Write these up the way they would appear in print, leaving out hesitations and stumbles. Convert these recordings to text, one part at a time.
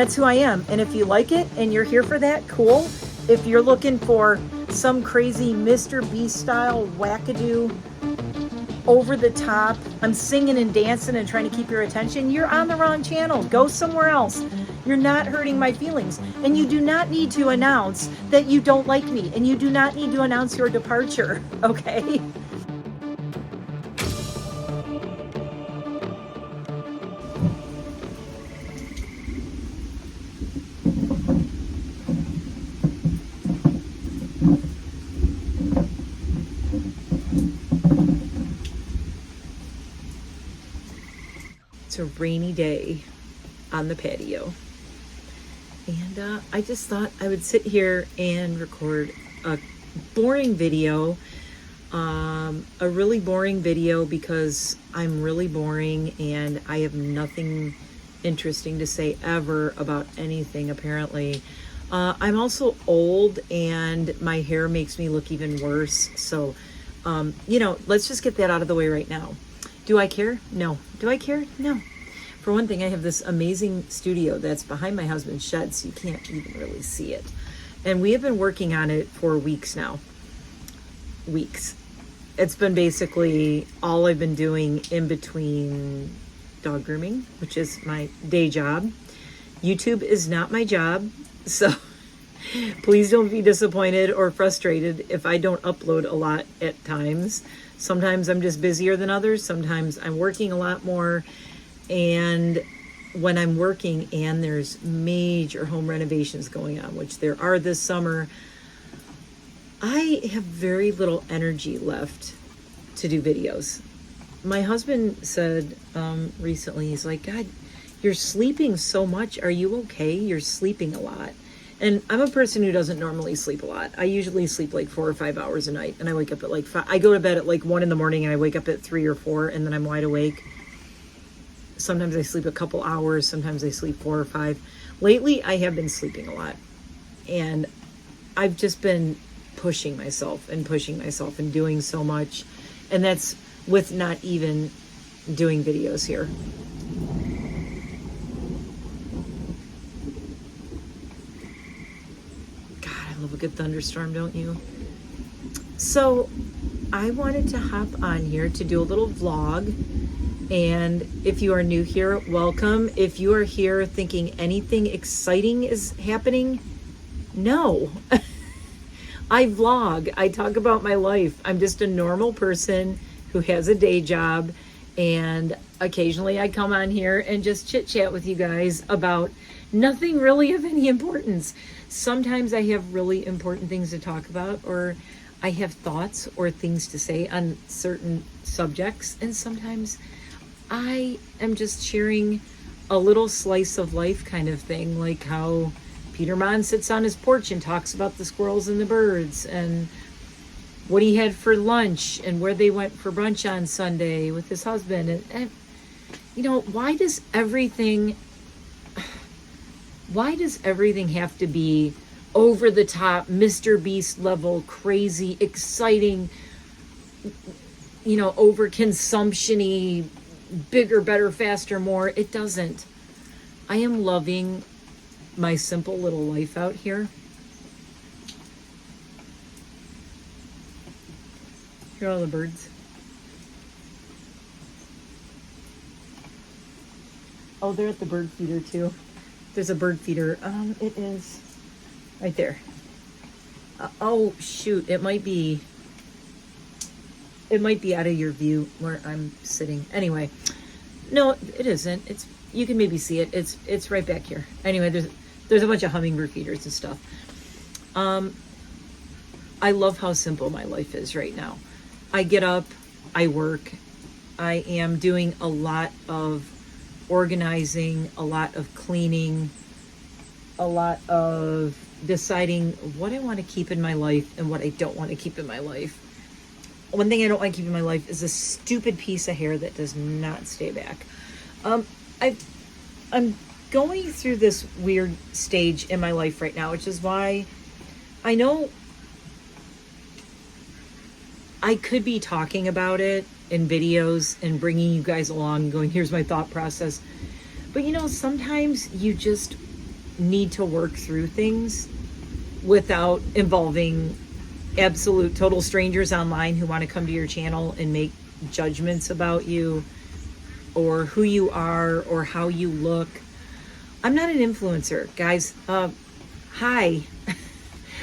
That's who I am. And if you like it and you're here for that, cool. If you're looking for some crazy Mr. Beast style wackadoo, over the top, I'm singing and dancing and trying to keep your attention, you're on the wrong channel. Go somewhere else. You're not hurting my feelings. And you do not need to announce that you don't like me. And you do not need to announce your departure, okay? It's a rainy day on the patio. And I just thought I would sit here and record a boring video. A really boring video because I'm really boring and I have nothing interesting to say ever about anything, apparently. I'm also old and my hair makes me look even worse. So, let's just get that out of the way right now. Do I care? No. Do I care? No. For one thing, I have this amazing studio that's behind my husband's shed, so you can't even really see it. And we have been working on it for weeks now. Weeks. It's been basically all I've been doing in between dog grooming, which is my day job. YouTube is not my job, so please don't be disappointed or frustrated if I don't upload a lot at times. Sometimes I'm just busier than others. Sometimes I'm working a lot more. And when I'm working and there's major home renovations going on, which there are this summer, I have very little energy left to do videos. My husband said recently, he's like, God, you're sleeping so much. Are you okay? You're sleeping a lot. And I'm a person who doesn't normally sleep a lot. I usually sleep like 4 or 5 hours a night. And I wake up at like 5. I go to bed at like 1 in the morning and I wake up at 3 or 4 and then I'm wide awake. Sometimes I sleep a couple hours. Sometimes I sleep 4 or 5. Lately, I have been sleeping a lot. And I've just been pushing myself and doing so much. And that's with not even doing videos here. I love a good thunderstorm, don't you? So I wanted to hop on here to do a little vlog. And if you are new here, welcome. If you are here thinking anything exciting is happening, no. I vlog. I talk about my life. I'm just a normal person who has a day job. And occasionally I come on here and just chit chat with you guys about nothing really of any importance. Sometimes I have really important things to talk about, or I have thoughts or things to say on certain subjects. And sometimes I am just sharing a little slice of life kind of thing, like how Peter Mon sits on his porch and talks about the squirrels and the birds and what he had for lunch and where they went for brunch on Sunday with his husband. And why does everything have to be over the top, Mr. Beast level, crazy, exciting, over consumption-y, bigger, better, faster, more? It doesn't. I am loving my simple little life out here. Hear all the birds? Oh, they're at the bird feeder too. There's a bird feeder. It is right there. Oh shoot, it might be out of your view where I'm sitting. Anyway, no, it isn't. You can maybe see it. It's right back here. Anyway, there's a bunch of hummingbird feeders and stuff. I love how simple my life is right now. I get up, I work. I am doing a lot of organizing, a lot of cleaning, a lot of deciding what I want to keep in my life and what I don't want to keep in my life. One thing I don't want to keep in my life is a stupid piece of hair that does not stay back. I'm going through this weird stage in my life right now, which is why I know I could be talking about it in videos and bringing you guys along and going, here's my thought process. But sometimes you just need to work through things without involving absolute total strangers online who want to come to your channel and make judgments about you or who you are or how you look. I'm not an influencer, guys. Hi,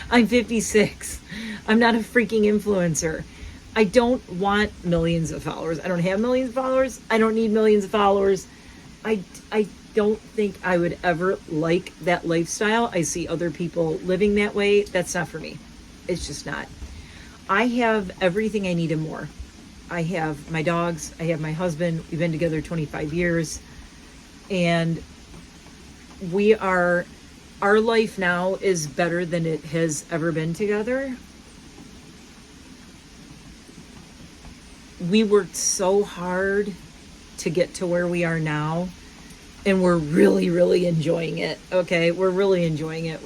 I'm 56. I'm not a freaking influencer. I don't want millions of followers. I don't have millions of followers. I don't need millions of followers. I don't think I would ever like that lifestyle. I see other people living that way. That's not for me. It's just not. I have everything I need and more. I have my dogs. I have my husband. We've been together 25 years. And our life now is better than it has ever been together. We worked so hard to get to where we are now, and we're really, really enjoying it. Okay, we're really enjoying it.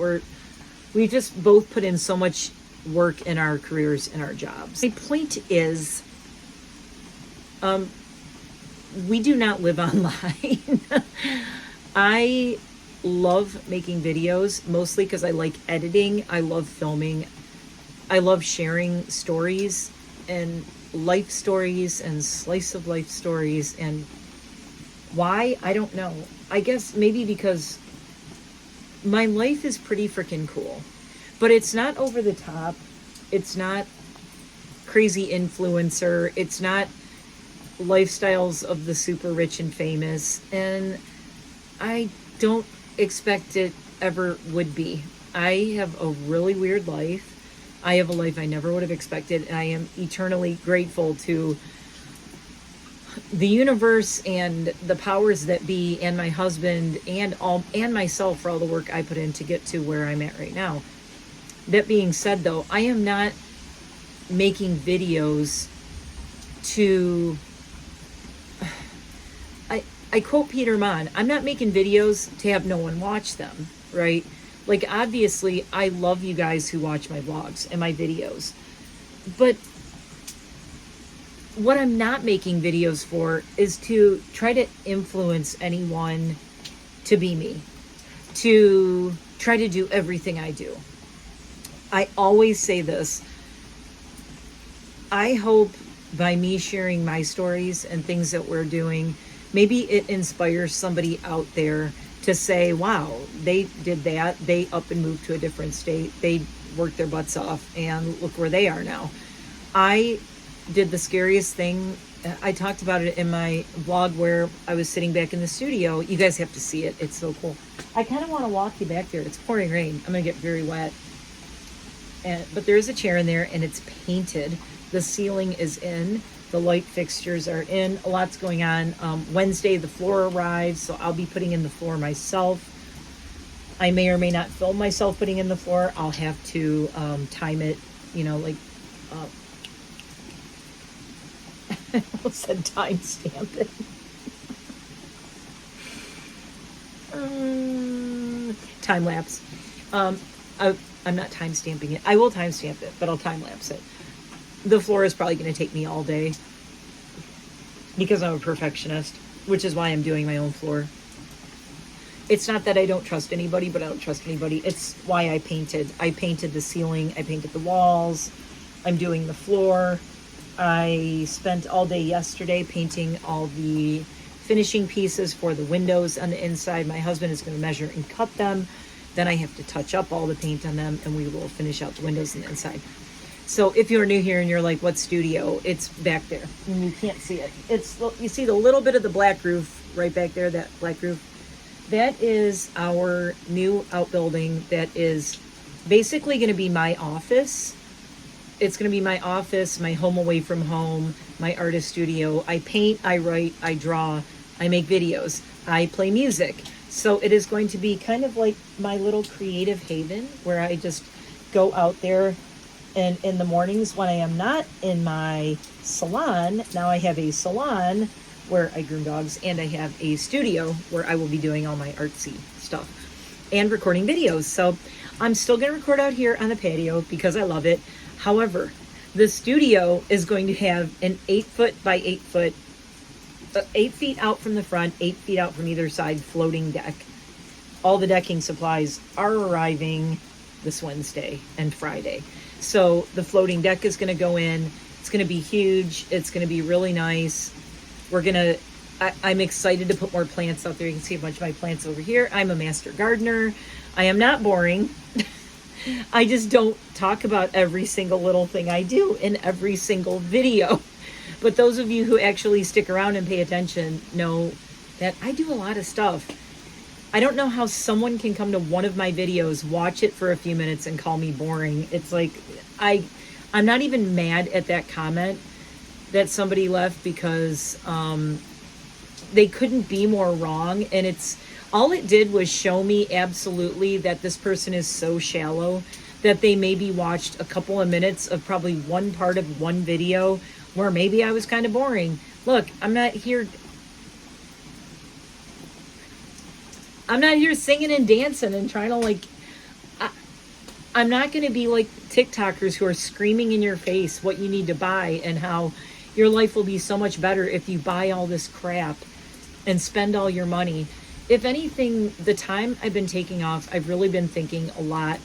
We just both put in so much work in our careers and our jobs. My point is, we do not live online. I love making videos, mostly because I like editing. I love filming. I love sharing stories and life stories and slice of life stories. And why? I don't know. I guess maybe because my life is pretty freaking cool, but it's not over the top. It's not crazy influencer. It's not lifestyles of the super rich and famous. And I don't expect it ever would be. I have a really weird life. I have a life I never would have expected, and I am eternally grateful to the universe and the powers that be and my husband and myself for all the work I put in to get to where I'm at right now. That being said, though, I am not making videos to I quote Peter Mon, I'm not making videos to have no one watch them, right? Like, obviously, I love you guys who watch my vlogs and my videos. But what I'm not making videos for is to try to influence anyone to be me, to try to do everything I do. I always say this. I hope by me sharing my stories and things that we're doing, maybe it inspires somebody out there to say, wow, they did that. They up and moved to a different state. They worked their butts off and look where they are now. I did the scariest thing. I talked about it in my vlog where I was sitting back in the studio. You guys have to see it. It's so cool. I kind of want to walk you back there. It's pouring rain. I'm going to get very wet. But there is a chair in there and it's painted. The ceiling is in. The light fixtures are in. A lot's going on. Wednesday, the floor arrives, so I'll be putting in the floor myself. I may or may not film myself putting in the floor. I'll have to time it, you know, like, I almost said time stamp it. Time lapse. I'm not time stamping it. I will time stamp it, but I'll time lapse it. The floor is probably going to take me all day because I'm a perfectionist, which is why I'm doing my own floor. It's not that I don't trust anybody, but I don't trust anybody. It's why I painted. I painted the ceiling. I painted the walls. I'm doing the floor. I spent all day yesterday painting all the finishing pieces for the windows on the inside. My husband is going to measure and cut them. Then I have to touch up all the paint on them, and we will finish out the windows on the inside. So if you're new here and you're like, what studio? It's back there. And you can't see it. You see the little bit of the black roof right back there, that black roof? That is our new outbuilding that is basically going to be my office. It's going to be my office, my home away from home, my artist studio. I paint, I write, I draw, I make videos, I play music. So it is going to be kind of like my little creative haven where I just go out there. And in the mornings when I am not in my salon, now I have a salon where I groom dogs, and I have a studio where I will be doing all my artsy stuff and recording videos. So I'm still going to record out here on the patio because I love it. However, the studio is going to have an 8-foot by 8-foot, 8 feet out from the front, 8 feet out from either side floating deck. all the decking supplies are arriving this Wednesday and Friday. So the floating deck is going to go in. It's going to be huge. It's going to be really nice. I'm excited to put more plants out there. You can see a bunch of my plants over here. I'm a master gardener. I am not boring. I just don't talk about every single little thing I do in every single video. But those of you who actually stick around and pay attention know that I do a lot of stuff. I don't know how someone can come to one of my videos, watch it for a few minutes and call me boring. It's like, I'm not even mad at that comment that somebody left, because they couldn't be more wrong. And all it did was show me absolutely that this person is so shallow that they maybe watched a couple of minutes of probably one part of one video where maybe I was kind of boring. Look, I'm not here singing and dancing and trying to I'm not going to be like TikTokers who are screaming in your face what you need to buy and how your life will be so much better if you buy all this crap and spend all your money. If anything, the time I've been taking off, I've really been thinking a lot.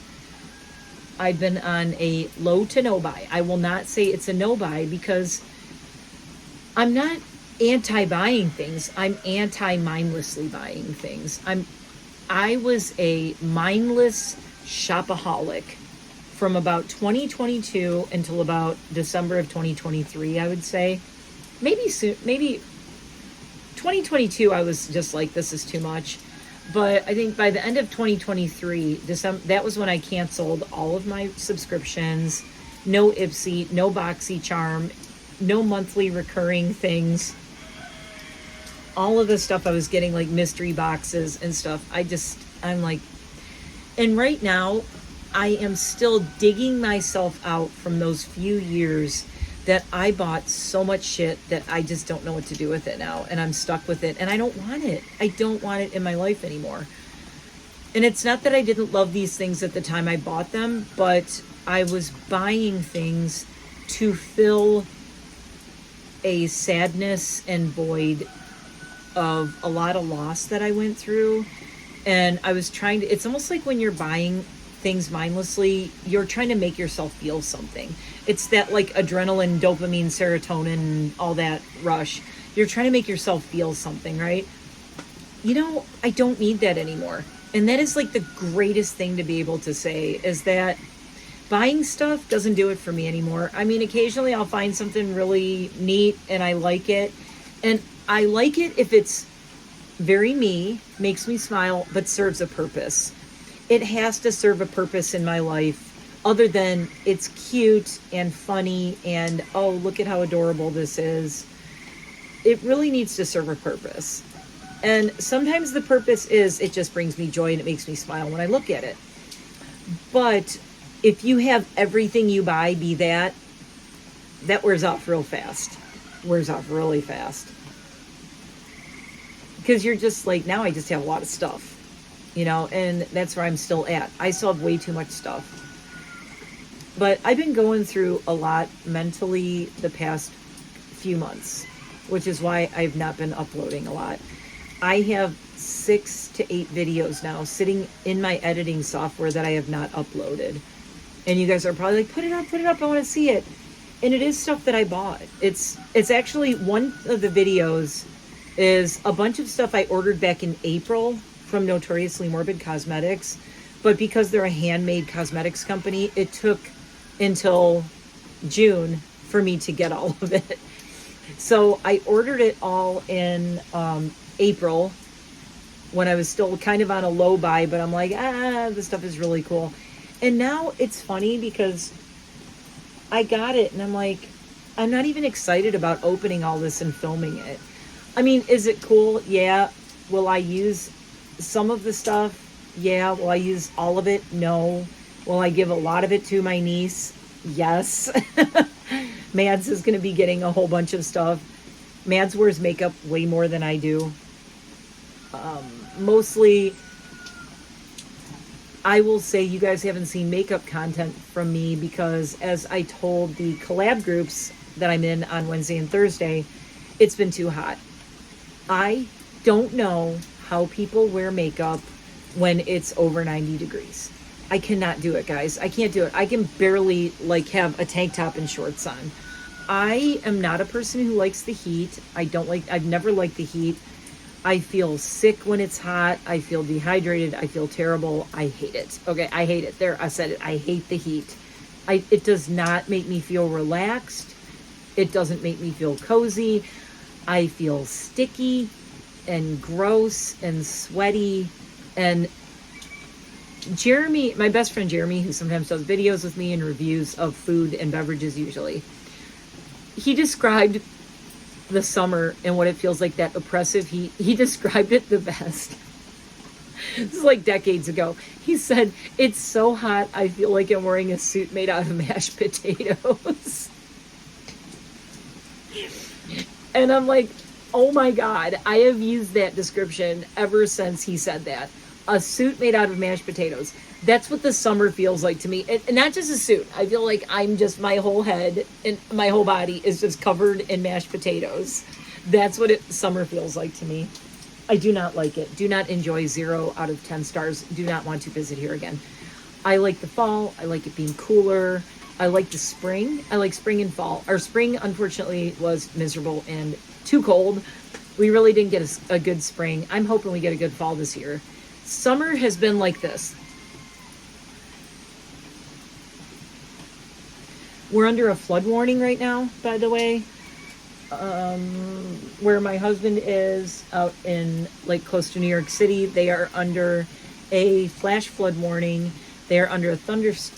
I've been on a low to no buy. I will not say it's a no buy, because I'm not anti-buying things. I'm anti-mindlessly buying things. I was a mindless shopaholic from about 2022 until about December of 2023, I would say. Maybe 2022, I was just like, this is too much. But I think by the end of 2023, December, that was when I canceled all of my subscriptions. No Ipsy, no BoxyCharm, no monthly recurring things. All of the stuff I was getting, like mystery boxes and stuff, I'm like, and right now I am still digging myself out from those few years that I bought so much shit that I just don't know what to do with it now. And I'm stuck with it. And I don't want it. I don't want it in my life anymore. And it's not that I didn't love these things at the time I bought them, but I was buying things to fill a sadness and void of a lot of loss that I went through. And I was it's almost like when you're buying things mindlessly, you're trying to make yourself feel something. It's that like adrenaline, dopamine, serotonin, all that rush. You're trying to make yourself feel something, right? I don't need that anymore. And that is like the greatest thing to be able to say, is that buying stuff doesn't do it for me anymore. I mean, occasionally I'll find something really neat and I like it. And I like it if it's very me, makes me smile, but serves a purpose. It has to serve a purpose in my life other than it's cute and funny and, oh, look at how adorable this is. It really needs to serve a purpose. And sometimes the purpose is it just brings me joy and it makes me smile when I look at it. But if you have everything you buy be that wears off real fast. Wears off really fast. Because you're just like, now I just have a lot of stuff. And that's where I'm still at. I still have way too much stuff. But I've been going through a lot mentally the past few months, which is why I've not been uploading a lot. I have 6 to 8 videos now sitting in my editing software that I have not uploaded. And you guys are probably like, put it up, I want to see it. And it is stuff that I bought. It's actually, one of the videos is a bunch of stuff I ordered back in April from Notoriously Morbid Cosmetics. But because they're a handmade cosmetics company, it took until June for me to get all of it. So I ordered it all in April when I was still kind of on a low buy, but I'm like, this stuff is really cool. And now it's funny because I got it and I'm like, I'm not even excited about opening all this and filming it. I mean, is it cool? Yeah. Will I use some of the stuff? Yeah. Will I use all of it? No. Will I give a lot of it to my niece? Yes. Mads is going to be getting a whole bunch of stuff. Mads wears makeup way more than I do. Mostly, I will say you guys haven't seen makeup content from me because, as I told the collab groups that I'm in on Wednesday and Thursday, it's been too hot. I don't know how people wear makeup when it's over 90 degrees. I cannot do it, guys. I can't do it. I can barely like have a tank top and shorts on. I am not a person who likes the heat. I've never liked the heat. I feel sick when it's hot. I feel dehydrated. I feel terrible. I hate it. Okay, I hate it. There, I said it. I hate the heat. It does not make me feel relaxed. It doesn't make me feel cozy. I feel sticky and gross and sweaty. And Jeremy, my best friend Jeremy, who sometimes does videos with me and reviews of food and beverages usually, he described the summer and what it feels like, that oppressive heat. He described it the best. This is like decades ago. He said, it's so hot, I feel like I'm wearing a suit made out of mashed potatoes. And I'm like, oh my God, I have used that description ever since he said that. A suit made out of mashed potatoes. That's what the summer feels like to me. And not just a suit. I feel like my whole head and my whole body is just covered in mashed potatoes. That's what summer feels like to me. I do not like it. Do not enjoy. 0 out of 10 stars. Do not want to visit here again. I like the fall. I like it being cooler. I like the spring. I like spring and fall. Our spring, unfortunately, was miserable and too cold. We really didn't get a good spring. I'm hoping we get a good fall this year. Summer has been like this. We're under a flood warning right now, by the way. Where my husband is, out in like close to New York City, they are under a flash flood warning. They are under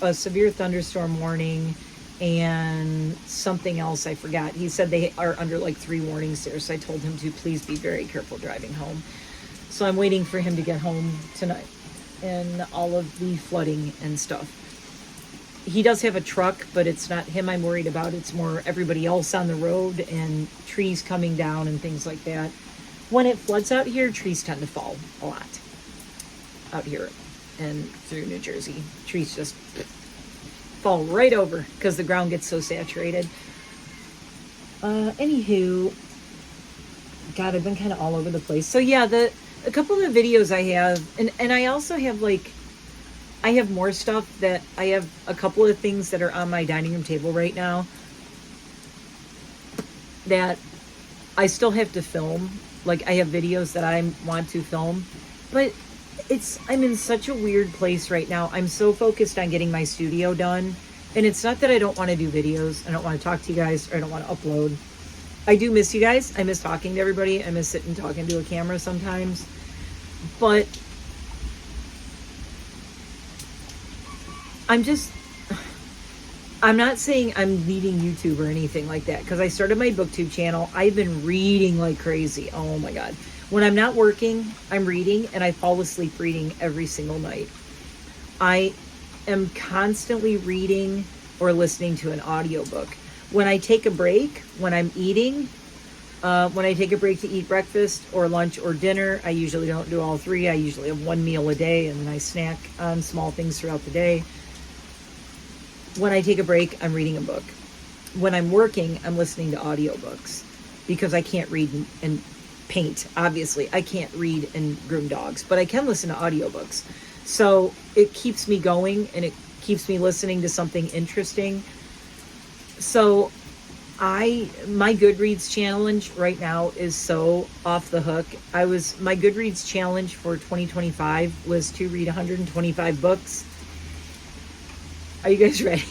a severe thunderstorm warning and something else I forgot. He said they are under like 3 warnings there, so I told him to please be very careful driving home. So I'm waiting for him to get home tonight and all of the flooding and stuff. He does have a truck, but it's not him I'm worried about. It's more everybody else on the road and trees coming down and things like that. When it floods out here, trees tend to fall a lot out here and through New Jersey. Trees just fall right over because the ground gets so saturated. Anywho, God, I've been kind of all over the place. So yeah, a couple of the videos I have, and I also have I have more stuff that I have a couple of things that are on my dining room table right now that I still have to film. Like I have videos that I want to film, but I'm in such a weird place right now. I'm so focused on getting my studio done. And it's not that I don't want to do videos. I don't want to talk to you guys, or I don't want to upload. I do miss you guys. I miss talking to everybody. I miss sitting talking to a camera sometimes. But I'm not saying I'm leaving YouTube or anything like that, because I started my booktube channel. I've been reading like crazy. Oh my God. When I'm not working, I'm reading, and I fall asleep reading every single night. I am constantly reading or listening to an audiobook. When I take a break, when I'm eating, when I take a break to eat breakfast or lunch or dinner, I usually don't do all 3. I usually have 1 meal a day, and then I snack on small things throughout the day. When I take a break, I'm reading a book. When I'm working, I'm listening to audiobooks because I can't read and paint. Obviously, I can't read and groom dogs, but I can listen to audiobooks. So it keeps me going and it keeps me listening to something interesting. So my Goodreads challenge right now is so off the hook. My Goodreads challenge for 2025 was to read 125 books. Are you guys ready?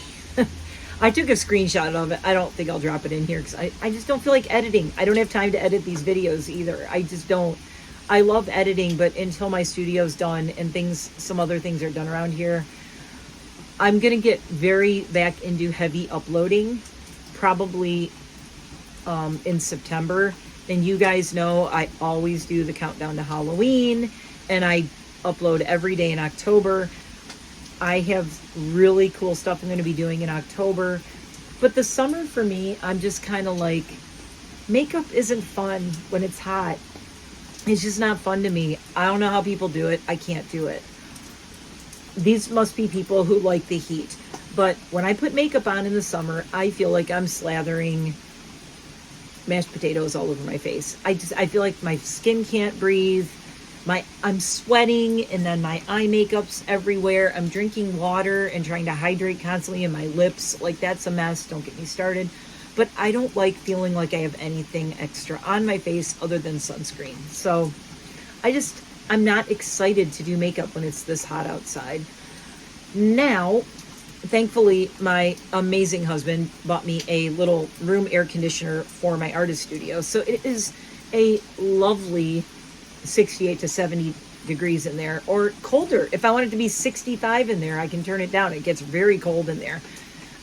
I took a screenshot of it. I don't think I'll drop it in here because I just don't feel like editing. I don't have time to edit these videos either. I just don't. I love editing, but until my studio's done and some other things are done around here, I'm going to get very back into heavy uploading, probably in September. And you guys know I always do the countdown to Halloween, and I upload every day in October. I have really cool stuff I'm going to be doing in October. But the summer for me, I'm just kind of like, makeup isn't fun when it's hot. It's just not fun to me. I don't know how people do it. I can't do it. These must be people who like the heat. But when I put makeup on in the summer, I feel like I'm slathering mashed potatoes all over my face. I feel like my skin can't breathe. I'm sweating, and then my eye makeup's everywhere. I'm drinking water and trying to hydrate constantly, and my lips, like, that's a mess. Don't get me started. But I don't like feeling like I have anything extra on my face other than sunscreen. So I'm not excited to do makeup when it's this hot outside. Now, thankfully, my amazing husband bought me a little room air conditioner for my artist studio. So it is a lovely 68 to 70 degrees in there, or colder. If I want it to be 65 in there, I can turn it down. It gets very cold in there.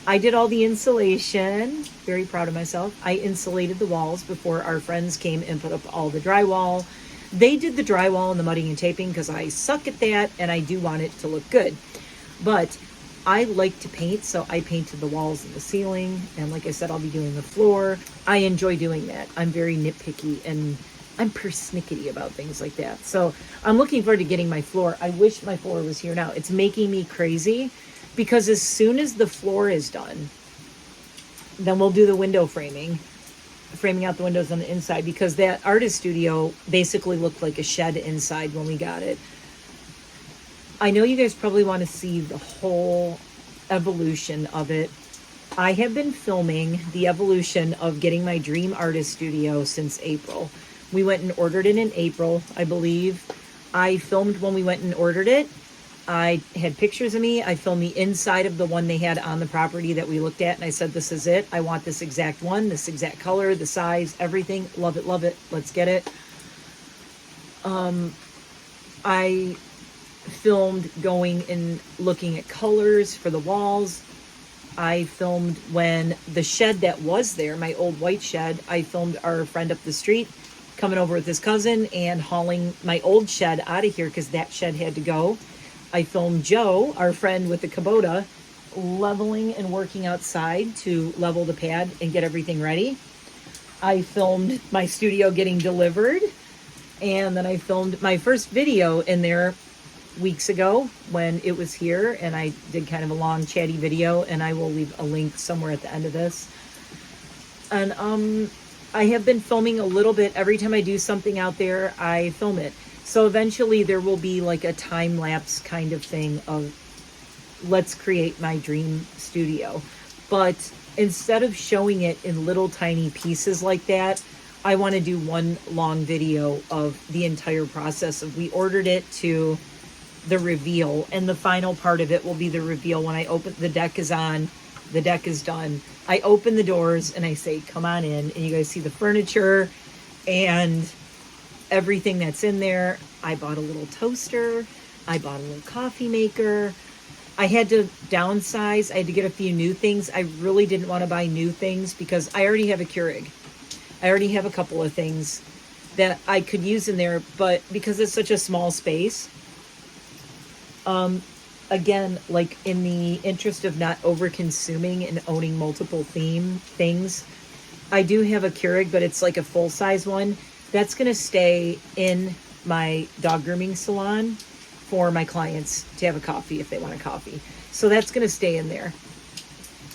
I did all the insulation. Very proud of myself. I insulated the walls before our friends came and put up all the drywall. They did the drywall and the mudding and taping because I suck at that, and I do want it to look good. But I like to paint, so I painted the walls and the ceiling. And like I said, I'll be doing the floor. I enjoy doing that. I'm very nitpicky, and I'm persnickety about things like that. So I'm looking forward to getting my floor. I wish my floor was here now. It's making me crazy because as soon as the floor is done, then we'll do the window framing out the windows on the inside, because that artist studio basically looked like a shed inside when we got it. I know you guys probably want to see the whole evolution of it. I have been filming the evolution of getting my dream artist studio since April. We went and ordered it in April, I believe. I filmed when we went and ordered it. I had pictures of me. I filmed the inside of the one they had on the property that we looked at, and I said, this is it. I want this exact one, this exact color, the size, everything. Love it, love it. Let's get it. I filmed going and looking at colors for the walls. I filmed when the shed that was there, my old white shed, I filmed our friend up the street coming over with his cousin and hauling my old shed out of here because that shed had to go. I filmed Joe, our friend with the Kubota, leveling and working outside to level the pad and get everything ready. I filmed my studio getting delivered, and then I filmed my first video in there weeks ago when it was here, and I did kind of a long chatty video, and I will leave a link somewhere at the end of this. And I have been filming a little bit. Every time I do something out there, I film it. So eventually there will be like a time lapse kind of thing of let's create my dream studio. But instead of showing it in little tiny pieces like that, I want to do one long video of the entire process of we ordered it to the reveal, and the final part of it will be the reveal when I open, the deck is on, the deck is done. I open the doors and I say, come on in, and you guys see the furniture and everything that's in there. I bought a little toaster. I bought a little coffee maker. I had to downsize. I had to get a few new things. I really didn't want to buy new things because I already have a Keurig. I already have a couple of things that I could use in there, but because it's such a small space, again, like in the interest of not over consuming and owning multiple things, I do have a Keurig, but it's like a full size one. That's going to stay in my dog grooming salon for my clients to have a coffee if they want a coffee. So that's going to stay in there.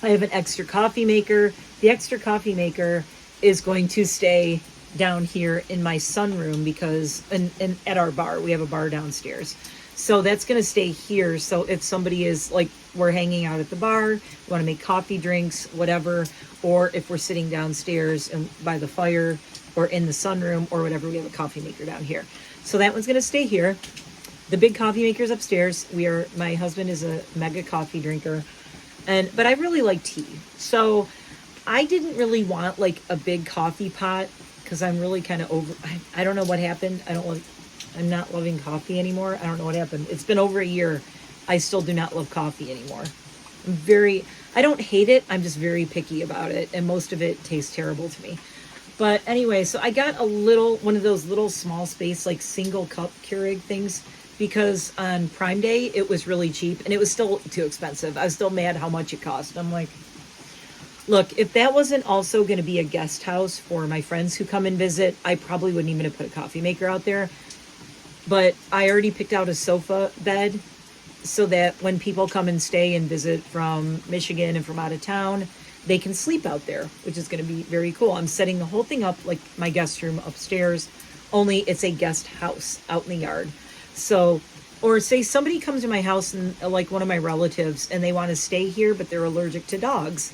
I have an extra coffee maker. The extra coffee maker is going to stay down here in my sunroom because and at our bar, we have a bar downstairs. So that's going to stay here. So if somebody is like, we're hanging out at the bar, we want to make coffee, drinks, whatever, or if we're sitting downstairs and by the fire or in the sunroom or whatever, we have a coffee maker down here. So that one's going to stay here. The big coffee maker's upstairs. My husband is a mega coffee drinker, but I really like tea. So I didn't really want like a big coffee pot because I'm really kind of over, I don't know what happened. I'm not loving coffee anymore. I don't know what happened. It's been over a year. I still do not love coffee anymore. I don't hate it. I'm just very picky about it. And most of it tastes terrible to me. But anyway, so I got one of those little small space, like single cup Keurig things, because on Prime Day, it was really cheap and it was still too expensive. I was still mad how much it cost. I'm like, look, if that wasn't also going to be a guest house for my friends who come and visit, I probably wouldn't even have put a coffee maker out there. But I already picked out a sofa bed so that when people come and stay and visit from Michigan and from out of town, they can sleep out there, which is going to be very cool. I'm setting the whole thing up like my guest room upstairs only it's a guest house out in the yard. So, or say somebody comes to my house and like one of my relatives and they want to stay here, but they're allergic to dogs.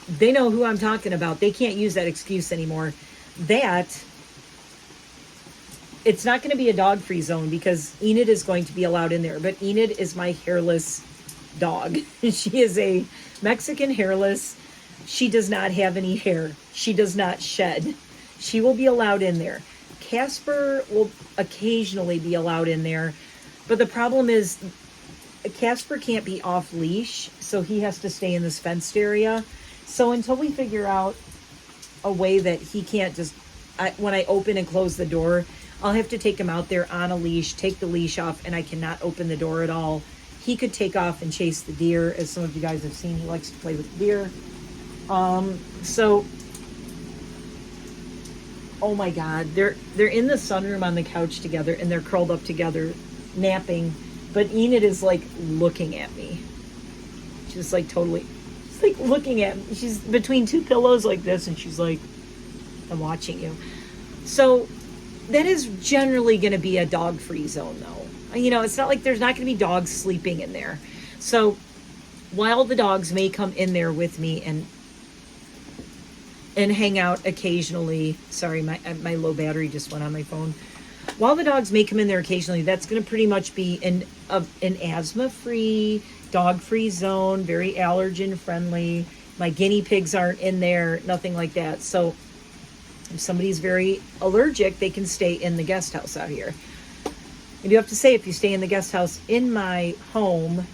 They know who I'm talking about. They can't use that excuse anymore. That it's not going to be a dog free zone because Enid is going to be allowed in there. But Enid is my hairless dog. She is a Mexican hairless. She does not have any hair. She does not shed. She will be allowed in there. Casper will occasionally be allowed in there. But the problem is Casper can't be off leash. So he has to stay in this fenced area. So until we figure out a way that he can't just, when I open and close the door, I'll have to take him out there on a leash, take the leash off, and I cannot open the door at all. He could take off and chase the deer, as some of you guys have seen. He likes to play with the deer. So, oh my God, they're in the sunroom on the couch together, and they're curled up together, napping. But Enid is like looking at me. She's like totally, she's like looking at me. She's between two pillows like this, and she's like, I'm watching you. So that is generally going to be a dog-free zone, though. You know, it's not like there's not going to be dogs sleeping in there. So while the dogs may come in there with me and hang out occasionally, sorry, my low battery just went on my phone. While the dogs may come in there occasionally, that's going to pretty much be an asthma-free, dog-free zone, very allergen-friendly. My guinea pigs aren't in there, nothing like that. So if somebody's very allergic, they can stay in the guest house out here. I do have to say, if you stay in the guest house in my home,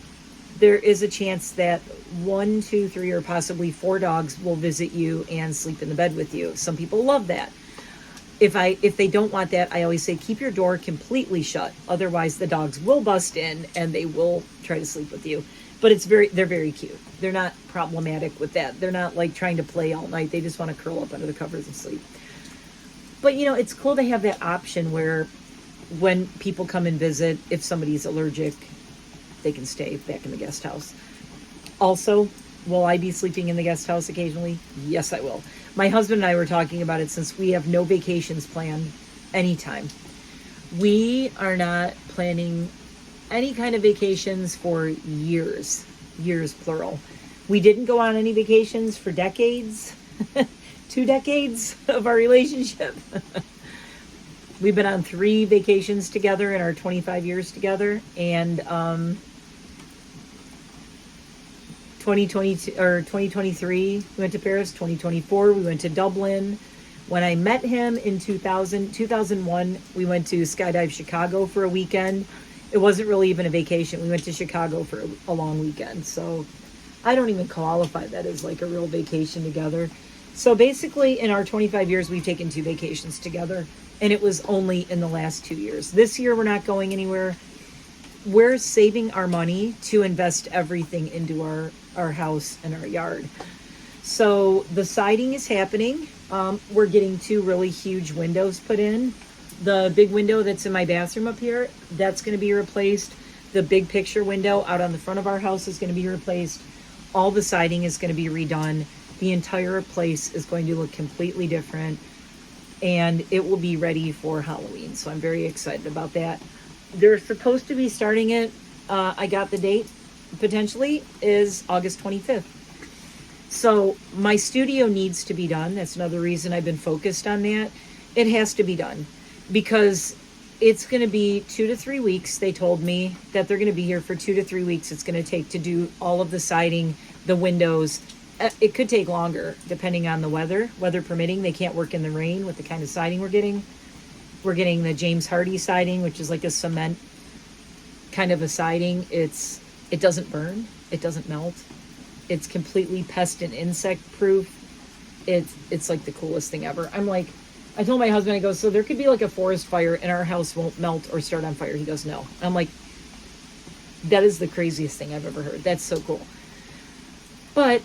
there is a chance that 1, 2, 3, or possibly 4 dogs will visit you and sleep in the bed with you. Some people love that. If they don't want that, I always say keep your door completely shut. Otherwise, the dogs will bust in and they will try to sleep with you. But they're very cute. They're not problematic with that. They're not like trying to play all night. They just want to curl up under the covers and sleep. But you know, it's cool to have that option where when people come and visit, if somebody's allergic, they can stay back in the guest house. Also, will I be sleeping in the guest house occasionally? Yes, I will. My husband and I were talking about it since we have no vacations planned anytime. We are not planning any kind of vacations for years plural. We didn't go on any vacations for decades, 2 decades of our relationship. We've been on 3 vacations together in our 25 years together, and 2022 or 2023 we went to Paris. 2024 we went to Dublin. When I met him in 2001, we went to Skydive Chicago for a weekend. It wasn't really even a vacation. We went to Chicago for a long weekend. So I don't even qualify that as like a real vacation together. So basically in our 25 years, we've taken 2 vacations together, and it was only in the last 2 years. This year, we're not going anywhere. We're saving our money to invest everything into our house and our yard. So the siding is happening. We're getting 2 really huge windows put in. The big window that's in my bathroom up here, that's going to be replaced. The big picture window out on the front of our house is going to be replaced. All the siding is going to be redone. The entire place is going to look completely different, and it will be ready for Halloween. So I'm very excited about that. They're supposed to be starting it. I got the date, potentially, is August 25th. So my studio needs to be done. That's another reason I've been focused on that. It has to be done because it's going to be 2 to 3 weeks. They told me that they're going to be here for 2 to 3 weeks. It's going to take to do all of the siding, the windows. It could take longer depending on the weather permitting. They can't work in the rain with the kind of siding we're getting. We're getting the James Hardy siding, which is like a cement kind of a siding. It doesn't burn. It doesn't melt. It's completely pest and insect proof. It's like the coolest thing ever. I told my husband, I go, so there could be like a forest fire and our house won't melt or start on fire. He goes, no. I'm like, that is the craziest thing I've ever heard. That's so cool. But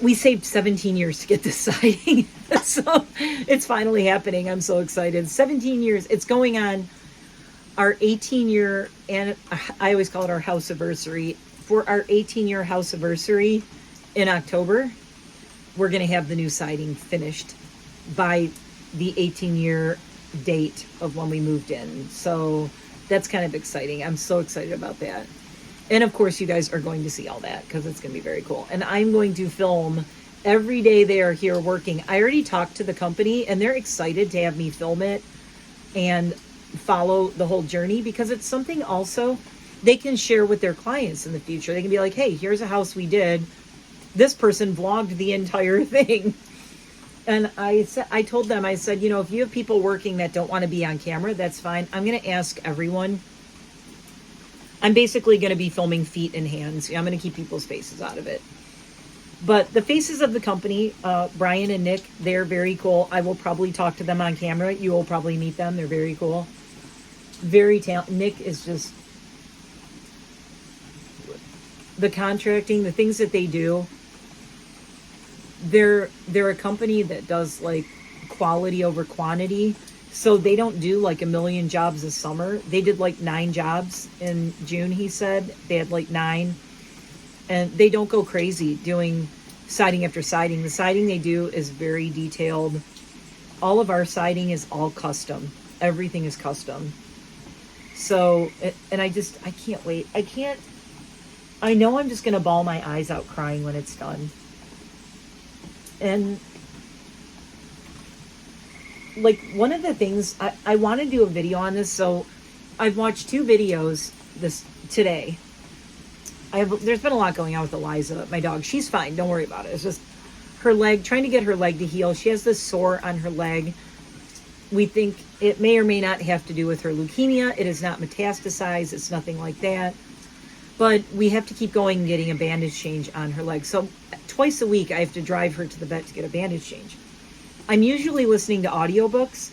we saved 17 years to get this siding. So it's finally happening. I'm so excited. 17 years. It's going on our 18-year, and I always call it our house anniversary. For our 18-year house anniversary in October, we're going to have the new siding finished by the 18-year date of when we moved in. So that's kind of exciting. I'm so excited about that. And of course, you guys are going to see all that because it's going to be very cool. And I'm going to film every day they are here working. I already talked to the company and they're excited to have me film it and follow the whole journey, because it's something also they can share with their clients in the future. They can be like, hey, here's a house we did. This person vlogged the entire thing. And I told them, I said, if you have people working that don't want to be on camera, that's fine. I'm going to ask everyone. I'm basically going to be filming feet and hands. I'm going to keep people's faces out of it. But the faces of the company, Brian and Nick, they're very cool. I will probably talk to them on camera. You will probably meet them. They're very cool. Very talented. Nick is just... the contracting, the things that they do... They're a company that does like quality over quantity. So they don't do like a million jobs a summer. They did like 9 jobs in June, he said. They had like 9. And they don't go crazy doing siding after siding. The siding they do is very detailed. All of our siding is all custom. Everything is custom. So, and I can't wait. I know I'm just going to bawl my eyes out crying when it's done. And like one of the things I want to do a video on this. So I've watched 2 videos today. There's been a lot going on with Eliza, my dog. She's fine. Don't worry about it. It's just her leg, trying to get her leg to heal. She has this sore on her leg. We think it may or may not have to do with her leukemia. It is not metastasized. It's nothing like that. But we have to keep going and getting a bandage change on her leg. So twice a week, I have to drive her to the vet to get a bandage change. I'm usually listening to audiobooks,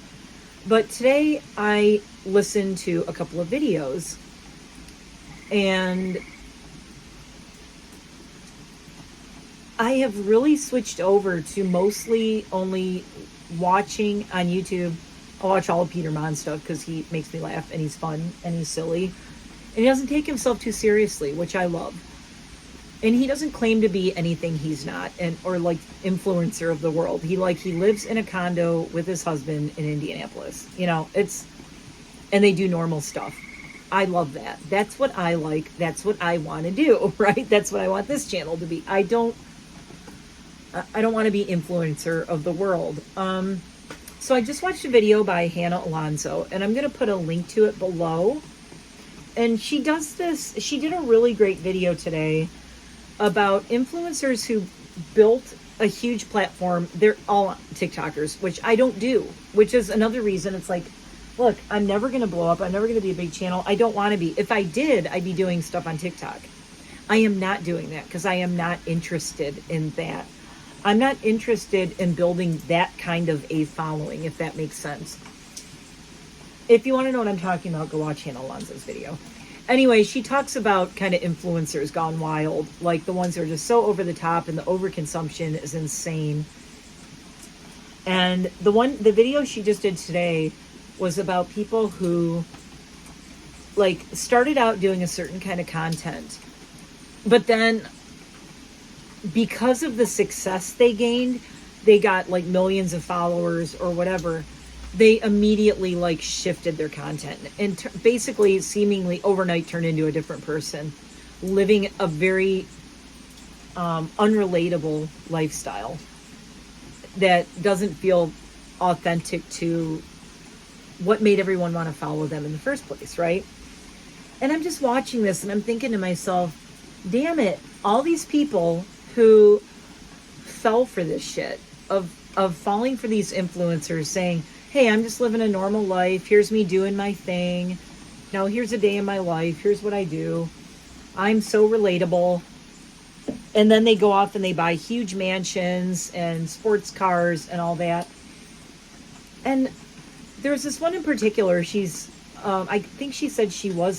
but today I listened to a couple of videos. And I have really switched over to mostly only watching on YouTube. I watch all of Peter Mon's stuff because he makes me laugh and he's fun and he's silly. And he doesn't take himself too seriously, which I love. And he doesn't claim to be anything he's not, or like influencer of the world. He lives in a condo with his husband in Indianapolis. And they do normal stuff. I love that. That's what I like. That's what I want to do, right? That's what I want this channel to be. I don't want to be influencer of the world. So I just watched a video by Hannah Alonso, and I'm going to put a link to it below. And she did a really great video today about influencers who built a huge platform. They're all TikTokers, which I don't do, which is another reason it's like, look, I'm never going to blow up. I'm never going to be a big channel. I don't want to be. If I did, I'd be doing stuff on TikTok. I am not doing that because I am not interested in that. I'm not interested in building that kind of a following, if that makes sense. If you want to know what I'm talking about, go watch Hannah Alonso's video. Anyway, she talks about kind of influencers gone wild, like the ones that are just so over the top and the overconsumption is insane. And the video she just did today was about people who like started out doing a certain kind of content, but then because of the success they gained, they got like millions of followers or whatever. They immediately like shifted their content and basically seemingly overnight turned into a different person, living a very unrelatable lifestyle that doesn't feel authentic to what made everyone want to follow them in the first place, right? And I'm just watching this and I'm thinking to myself, damn it, all these people who fell for this shit of falling for these influencers saying, hey, I'm just living a normal life. Here's me doing my thing. Now, here's a day in my life. Here's what I do. I'm so relatable. And then they go off and they buy huge mansions and sports cars and all that. And there's this one in particular. She's, I think she said was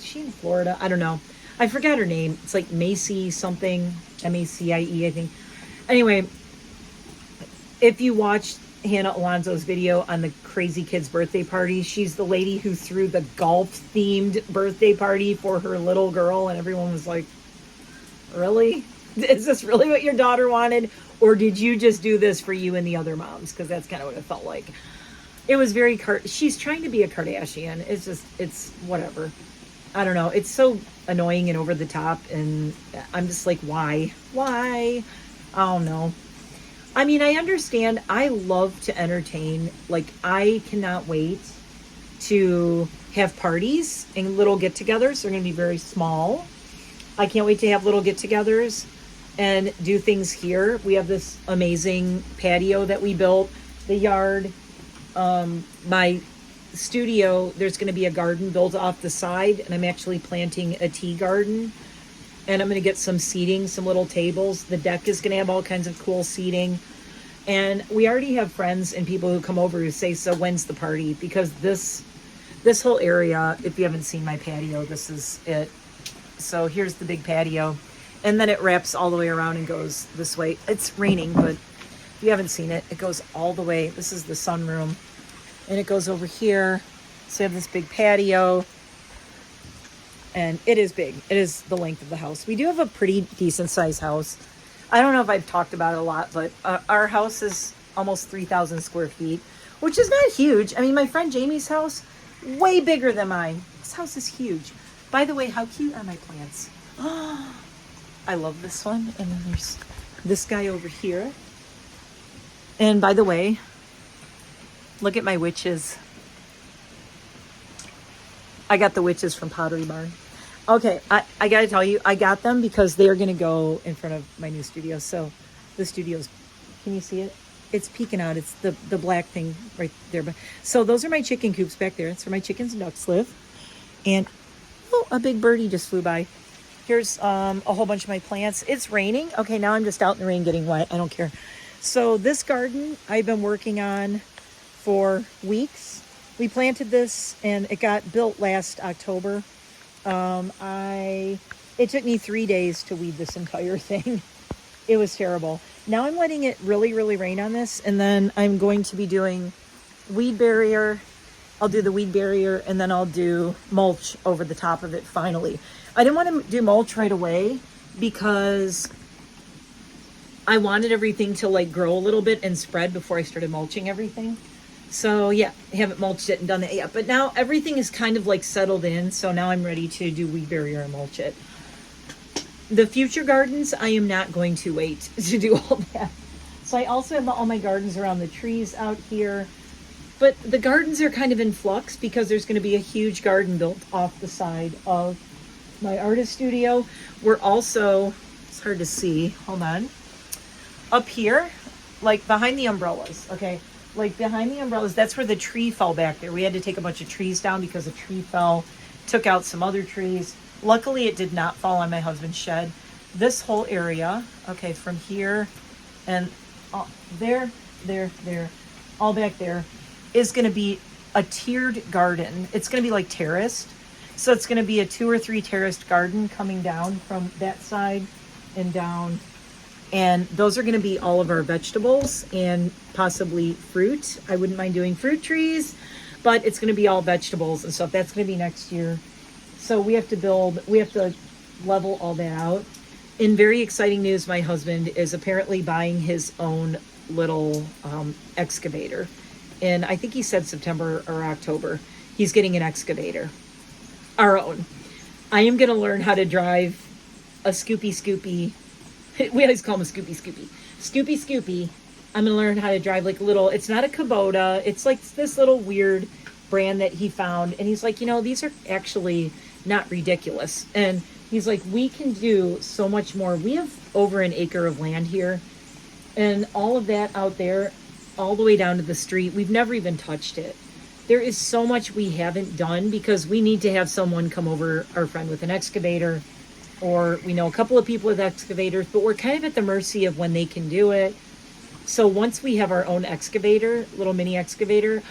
she in Florida? I don't know. I forgot her name. It's like Macy something, Macie, I think. Anyway, if you watch Hannah Alonso's video on the crazy kid's birthday party, she's the lady who threw the golf-themed birthday party for her little girl, and everyone was like, really? Is this really what your daughter wanted? Or did you just do this for you and the other moms? Because that's kind of what it felt like. It was very, she's trying to be a Kardashian. It's just, it's whatever. I don't know. It's so annoying and over the top. And I'm just like, why? Why? I don't know. I mean, I understand. I love to entertain. Like, I cannot wait to have parties and little get-togethers. They're going to be very small. I can't wait to have little get-togethers and do things here. We have this amazing patio that we built. The yard, my studio, there's going to be a garden built off the side, and I'm actually planting a tea garden. And I'm going to get some seating, some little tables. The deck is going to have all kinds of cool seating. And we already have friends and people who come over who say, so when's the party? Because this whole area, if you haven't seen my patio, this is it. So here's the big patio. And then it wraps all the way around and goes this way. It's raining, but if you haven't seen it, it goes all the way. This is the sunroom. And it goes over here. So you have this big patio. And it is big. It is the length of the house. We do have a pretty decent sized house. I don't know if I've talked about it a lot, but our house is almost 3,000 square feet, which is not huge. I mean, my friend Jamie's house, way bigger than mine. This house is huge. By the way, how cute are my plants? Oh, I love this one. And then there's this guy over here. And by the way, look at my witches. I got the witches from Pottery Barn. Okay, I gotta tell you, I got them because they are gonna go in front of my new studio. So the studio's, can you see it? It's peeking out. It's the black thing right there. So those are my chicken coops back there. It's where my chickens and ducks live. And oh, a big birdie just flew by. Here's a whole bunch of my plants. It's raining. Okay, now I'm just out in the rain getting wet. I don't care. So this garden I've been working on for weeks. We planted this and it got built last October. It took me 3 days to weed this entire thing. It was terrible. Now I'm letting it really, really rain on this. And then I'm going to be doing weed barrier. I'll do the weed barrier and then I'll do mulch over the top of it finally. I didn't want to do mulch right away because I wanted everything to like grow a little bit and spread before I started mulching everything. So yeah, I haven't mulched it and done that yet, but now everything is kind of like settled in. So now I'm ready to do weed barrier and mulch it. The future gardens, I am not going to wait to do all that. So I also have all my gardens around the trees out here, but the gardens are kind of in flux because there's going to be a huge garden built off the side of my artist studio. We're also, it's hard to see, hold on, up here, like behind the umbrellas, okay? Like behind the umbrellas, that's where the tree fell back there. We had to take a bunch of trees down because a tree fell, took out some other trees. Luckily, it did not fall on my husband's shed. This whole area, okay, from here and there, all back there, is going to be a tiered garden. It's going to be like terraced. So it's going to be a 2 or 3 terraced garden coming down from that side and down. And those are going to be all of our vegetables and possibly fruit. I wouldn't mind doing fruit trees, but it's going to be all vegetables and stuff. That's going to be next year. So we have to level all that out. In very exciting news, my husband is apparently buying his own little excavator. And I think he said September or October. He's getting an excavator. Our own. I am going to learn how to drive a Scoopy. We always call him a Scoopy. I'm going to learn how to drive like a little, it's not a Kubota. It's like this little weird brand that he found. And he's like, you know, these are actually not ridiculous. And he's like, we can do so much more. We have over an acre of land here. And all of that out there, all the way down to the street, we've never even touched it. There is so much we haven't done because we need to have someone come over, our friend with an excavator, or we know a couple of people with excavators, but we're kind of at the mercy of when they can do it. So once we have our own excavator, little mini excavator,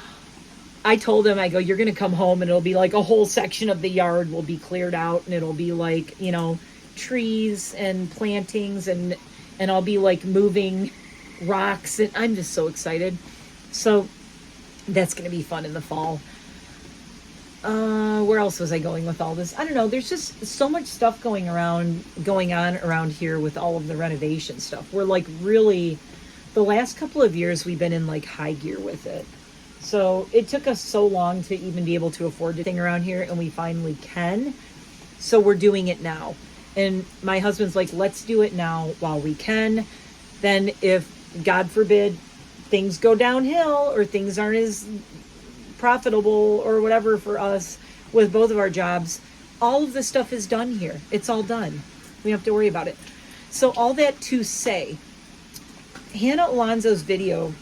I told him, I go, you're going to come home and it'll be like a whole section of the yard will be cleared out and it'll be like, you know, trees and plantings and I'll be like moving rocks and I'm just so excited. So that's going to be fun in the fall. Where else was I going with all this? I don't know. There's just so much stuff going on around here with all of the renovation stuff. We're like really, the last couple of years we've been in like high gear with it. So it took us so long to even be able to afford the thing around here, and we finally can. So we're doing it now. And my husband's like, let's do it now while we can. Then if, God forbid, things go downhill or things aren't as profitable or whatever for us with both of our jobs, all of the stuff is done here. It's all done. We don't have to worry about it. So all that to say, Hannah Alonso's video,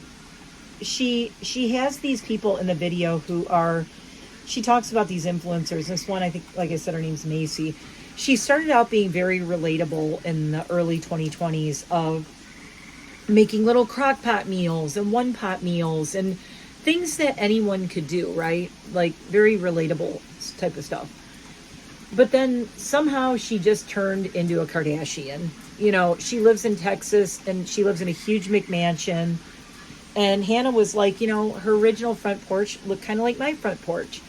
she has these people in the video who are, she talks about these influencers. This one, I think, like I said, her name's Macy. She started out being very relatable in the early 2020s of making little crock pot meals and one pot meals and things that anyone could do, right? Like very relatable type of stuff. But then somehow she just turned into a Kardashian. You know, she lives in Texas and she lives in a huge McMansion. And Hannah was like, you know, her original front porch looked kind of like my front porch.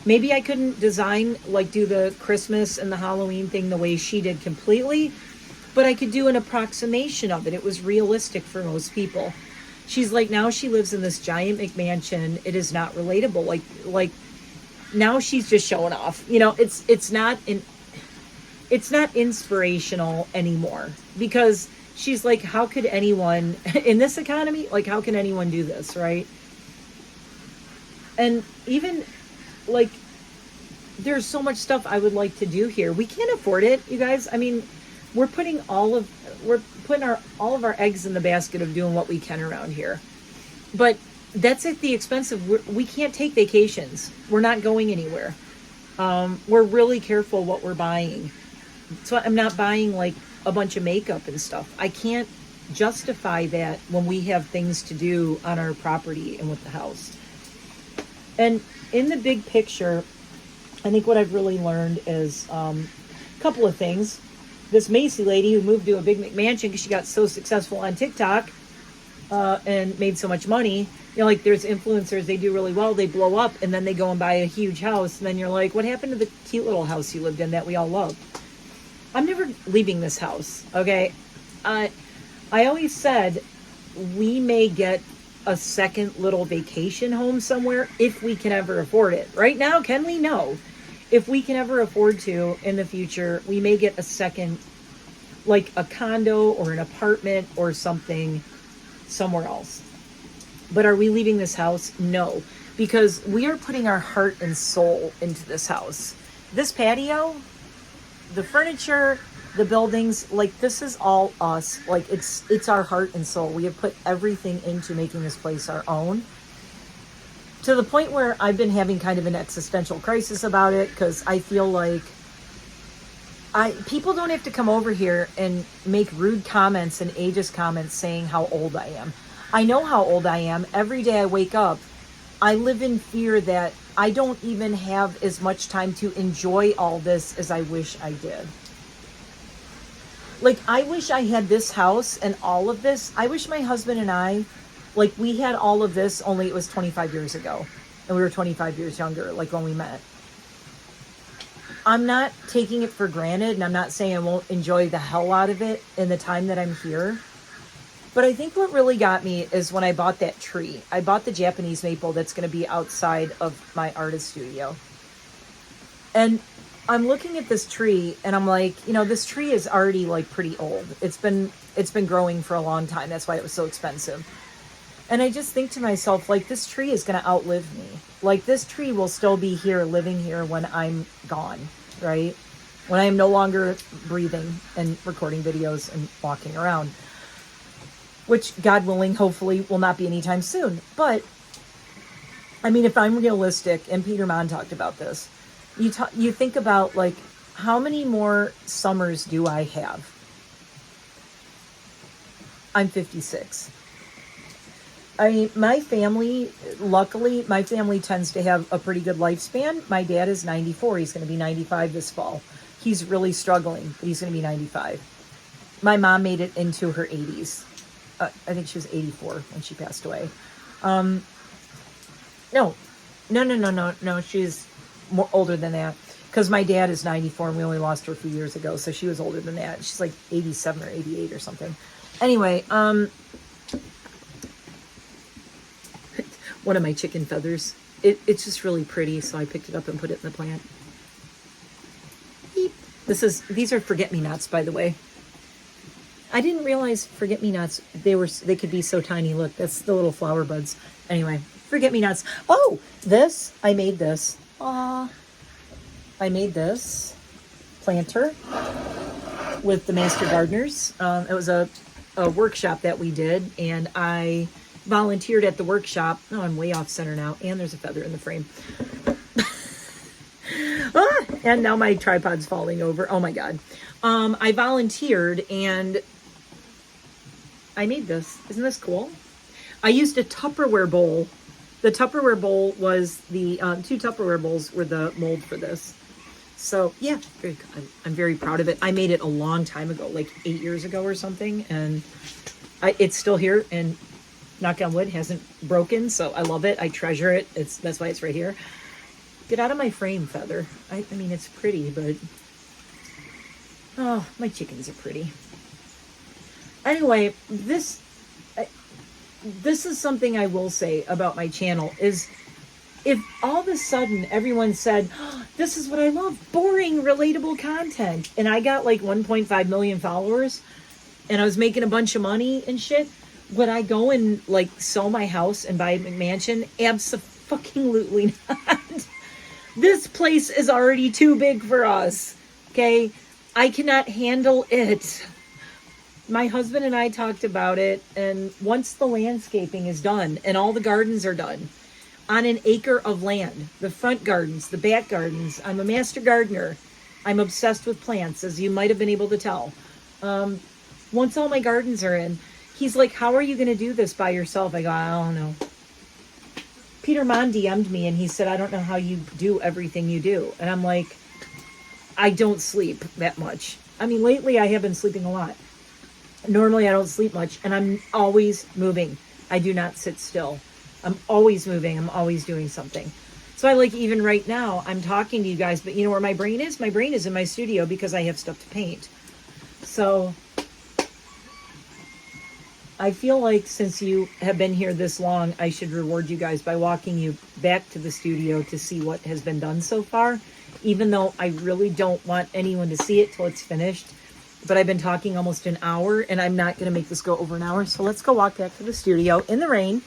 Maybe I couldn't design, like do the Christmas and the Halloween thing the way she did completely, but I could do an approximation of it. It was realistic for most people. She's like, now she lives in this giant McMansion. It is not relatable. Like now she's just showing off. You know, it's not inspirational anymore, because she's like, how could anyone in this economy, like how can anyone do this, right? And even like there's so much stuff I would like to do here. We can't afford it, you guys. I mean, we're putting all of our eggs in the basket of doing what we can around here. But that's at the expense of, we can't take vacations. We're not going anywhere. We're really careful what we're buying. So I'm not buying like a bunch of makeup and stuff. I can't justify that when we have things to do on our property and with the house. And in the big picture, I think what I've really learned is a couple of things. This Macy lady who moved to a big McMansion because she got so successful on TikTok and made so much money. You know, like there's influencers, they do really well, they blow up, and then they go and buy a huge house. And then you're like, what happened to the cute little house you lived in that we all loved? I'm never leaving this house, okay? I always said we may get a second little vacation home somewhere if we can ever afford it. Right now, can we? No. If we can ever afford to in the future, we may get a second, like a condo or an apartment or something somewhere else. But are we leaving this house? No, because we are putting our heart and soul into this house. This patio, the furniture, the buildings, like this is all us. Like it's our heart and soul. We have put everything into making this place our own, to the point where I've been having kind of an existential crisis about it, because I feel like people don't have to come over here and make rude comments and ageist comments saying how old I am. I know how old I am. Every day I wake up, I live in fear that I don't even have as much time to enjoy all this as I wish I did. Like, I wish I had this house and all of this. I wish my husband and I, like, we had all of this, only it was 25 years ago. And we were 25 years younger, like when we met. I'm not taking it for granted, and I'm not saying I won't enjoy the hell out of it in the time that I'm here. But I think what really got me is when I bought that tree. I bought the Japanese maple that's going to be outside of my artist studio. And I'm looking at this tree and I'm like, you know, this tree is already like pretty old. It's been growing for a long time. That's why it was so expensive. And I just think to myself, like, this tree is going to outlive me. Like, this tree will still be here, living here when I'm gone, right? When I am no longer breathing and recording videos and walking around. Which, God willing, hopefully will not be anytime soon. But, I mean, if I'm realistic, and Peter Mann talked about this, you think about, like, how many more summers do I have? I'm 56. I mean, my family, luckily, my family tends to have a pretty good lifespan. My dad is 94. He's going to be 95 this fall. He's really struggling, but he's going to be 95. My mom made it into her 80s. I think she was 84 when she passed away. No. She's more older than that. Because my dad is 94 and we only lost her a few years ago. So she was older than that. She's like 87 or 88 or something. Anyway, one of my chicken feathers. It's just really pretty. So I picked it up and put it in the plant. Beep. These are forget-me-nots, by the way. I didn't realize forget-me-nots, they could be so tiny. Look, that's the little flower buds. Anyway, forget-me-nots. Oh, I made this. Aww. I made this planter with the Master Gardeners. It was a workshop that we did, and I volunteered at the workshop. Oh, I'm way off center now, and there's a feather in the frame. And now my tripod's falling over. Oh my God. I volunteered, and I made this. Isn't this cool? I used a Tupperware bowl. The Tupperware bowl was the, 2 Tupperware bowls were the mold for this. So yeah, I'm very proud of it. I made it a long time ago, like 8 years ago or something. And it's still here, and knock on wood, hasn't broken. So I love it. I treasure it. That's why it's right here. Get out of my frame, feather. I mean, it's pretty, but oh, my chickens are pretty. Anyway, this is something I will say about my channel is, if all of a sudden everyone said, oh, this is what I love, boring, relatable content, and I got like 1.5 million followers and I was making a bunch of money and shit, would I go and like sell my house and buy a McMansion? Abso-fucking-lutely not. This place is already too big for us. Okay? I cannot handle it. My husband and I talked about it, and once the landscaping is done and all the gardens are done on an acre of land, the front gardens, the back gardens, I'm a master gardener. I'm obsessed with plants, as you might have been able to tell. Once all my gardens are in, he's like, how are you going to do this by yourself? I go, I don't know. Peter Mon DM'd me and he said, I don't know how you do everything you do. And I'm like, I don't sleep that much. I mean, lately I have been sleeping a lot. Normally I don't sleep much, and I'm always moving. I do not sit still. I'm always moving. I'm always doing something. So I like, even right now, I'm talking to you guys, but you know where my brain is? My brain is in my studio because I have stuff to paint. So I feel like since you have been here this long, I should reward you guys by walking you back to the studio to see what has been done so far, even though I really don't want anyone to see it till it's finished. But I've been talking almost an hour, and I'm not going to make this go over an hour. So let's go walk back to the studio in the rain.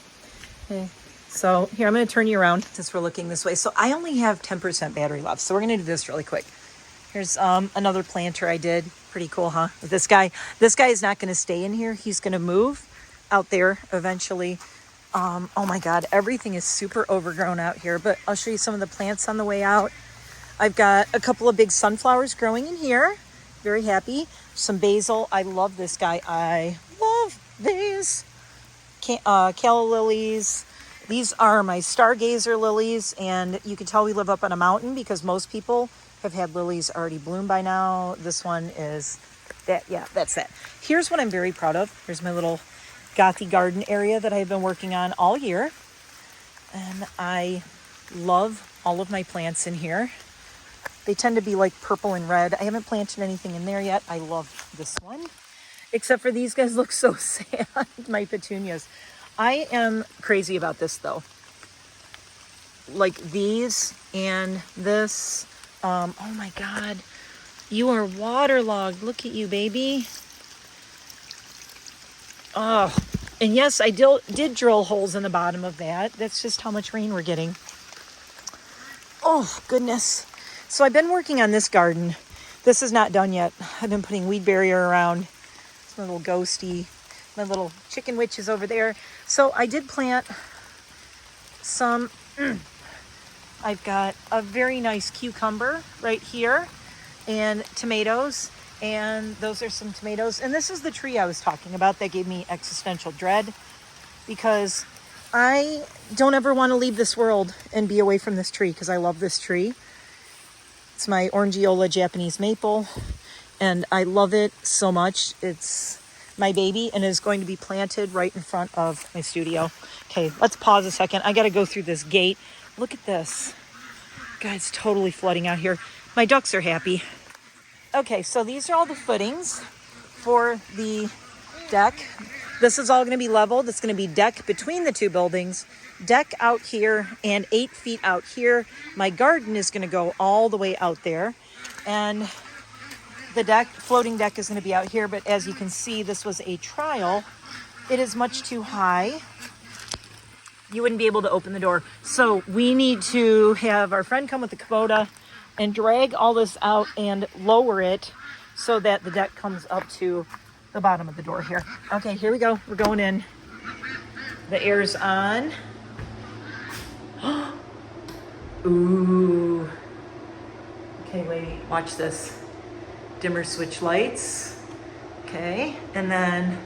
Okay. So here, I'm going to turn you around since we're looking this way. So I only have 10% battery left. So we're going to do this really quick. Here's another planter I did. Pretty cool, huh? This guy is not going to stay in here. He's going to move out there eventually. Oh my God, everything is super overgrown out here. But I'll show you some of the plants on the way out. I've got a couple of big sunflowers growing in here. Very happy. Some basil. I love this guy. I love these. Calla lilies. These are my stargazer lilies, and you can tell we live up on a mountain because most people have had lilies already bloom by now. This one is that. Yeah, that's that. Here's what I'm very proud of. Here's my little gothy garden area that I've been working on all year, and I love all of my plants in here. They tend to be like purple and red. I haven't planted anything in there yet. I love this one. Except for these guys look so sad, my petunias. I am crazy about this though. Like these and this. Oh my God. You are waterlogged. Look at you, baby. Oh, and yes, I did drill holes in the bottom of that. That's just how much rain we're getting. Oh, goodness. So I've been working on this garden. This is not done yet. I've been putting weed barrier around. It's my little ghosty. My little chicken witch is over there. So I did plant some, I've got a very nice cucumber right here and tomatoes. And those are some tomatoes. And this is the tree I was talking about that gave me existential dread, because I don't ever want to leave this world and be away from this tree because I love this tree. It's my Orangiola Japanese maple, and I love it so much. It's my baby and is going to be planted right in front of my studio. Okay, let's pause a second. I got to go through this gate. Look at this. God, it's totally flooding out here. My ducks are happy. Okay, so these are all the footings for the deck. This is all going to be leveled. It's going to be deck between the two buildings, deck out here, and 8 feet out here. My garden is going to go all the way out there, and the deck, floating deck, is going to be out here. But as you can see, this was a trial. It is much too high. You wouldn't be able to open the door. So we need to have our friend come with the Kubota and drag all this out and lower it so that the deck comes up to the bottom of the door here. Okay, here we go. We're going in. The air's on. Ooh. Okay, wait, watch this. Dimmer switch lights. Okay, and then,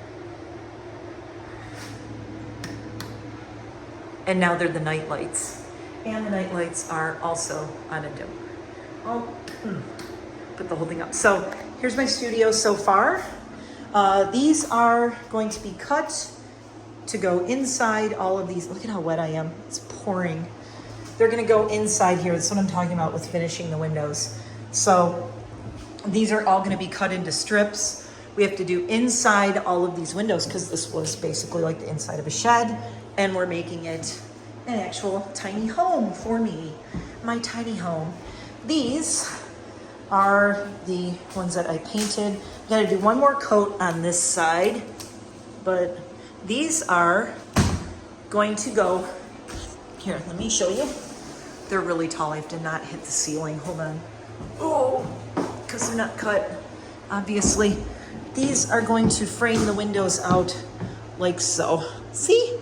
and now they're the night lights. And the night lights are also on a dimmer. Oh, put the whole thing up. So here's my studio so far. These are going to be cut to go inside all of these. Look at how wet I am. It's pouring. They're going to go inside here. That's what I'm talking about with finishing the windows. So these are all going to be cut into strips. We have to do inside all of these windows because this was basically like the inside of a shed, and we're making it an actual tiny home for me, my tiny home. These are the ones that I painted. Got to do one more coat on this side, but these are going to go here. Let me show you. They're really tall. I did not hit the ceiling. Hold on. Oh, because they're not cut, obviously. These are going to frame the windows out like so. See?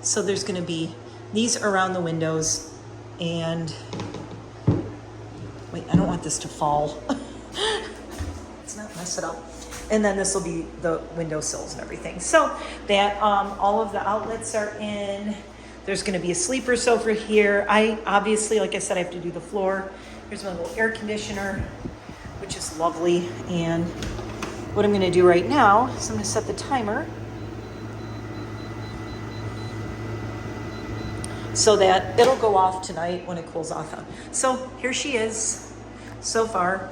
So there's going to be these around the windows, and wait, I don't want this to fall. Let's not mess it up. And then this will be the window sills and everything. So that all of the outlets are in. There's going to be a sleeper sofa here. I obviously, like I said, I have to do the floor. Here's my little air conditioner, which is lovely. And what I'm going to do right now is I'm going to set the timer so that it'll go off tonight when it cools off. So here she is so far.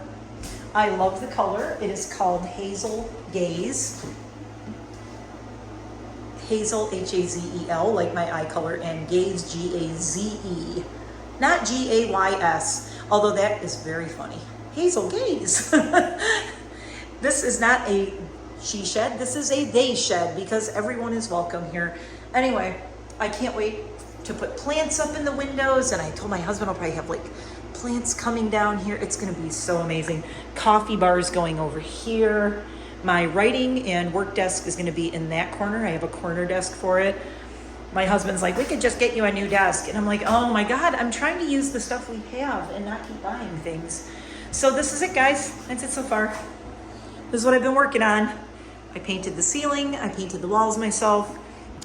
I love the color. It is called Hazel Gaze. Hazel, Hazel, like my eye color, and Gaze, Gaze. Not Gays, although that is very funny. Hazel Gaze. This is not a she shed. This is a they shed because everyone is welcome here. Anyway, I can't wait to put plants up in the windows, and I told my husband I'll probably have like plants coming down here. It's going to be so amazing. Coffee bars going over here. My writing and work desk is going to be in that corner. I have a corner desk for it. My husband's like, we could just get you a new desk. And I'm like, oh my God, I'm trying to use the stuff we have and not keep buying things. So this is it, guys. That's it so far. This is what I've been working on. I painted the ceiling. I painted the walls myself.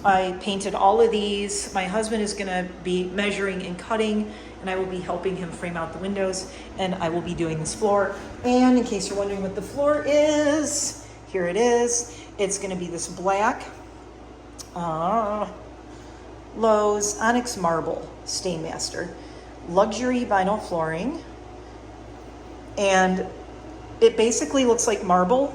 I painted all of these. My husband is going to be measuring and cutting, and I will be helping him frame out the windows, and I will be doing this floor. And in case you're wondering what the floor is, here it is. It's going to be this black Lowe's Onyx Marble Stainmaster luxury vinyl flooring, and it basically looks like marble.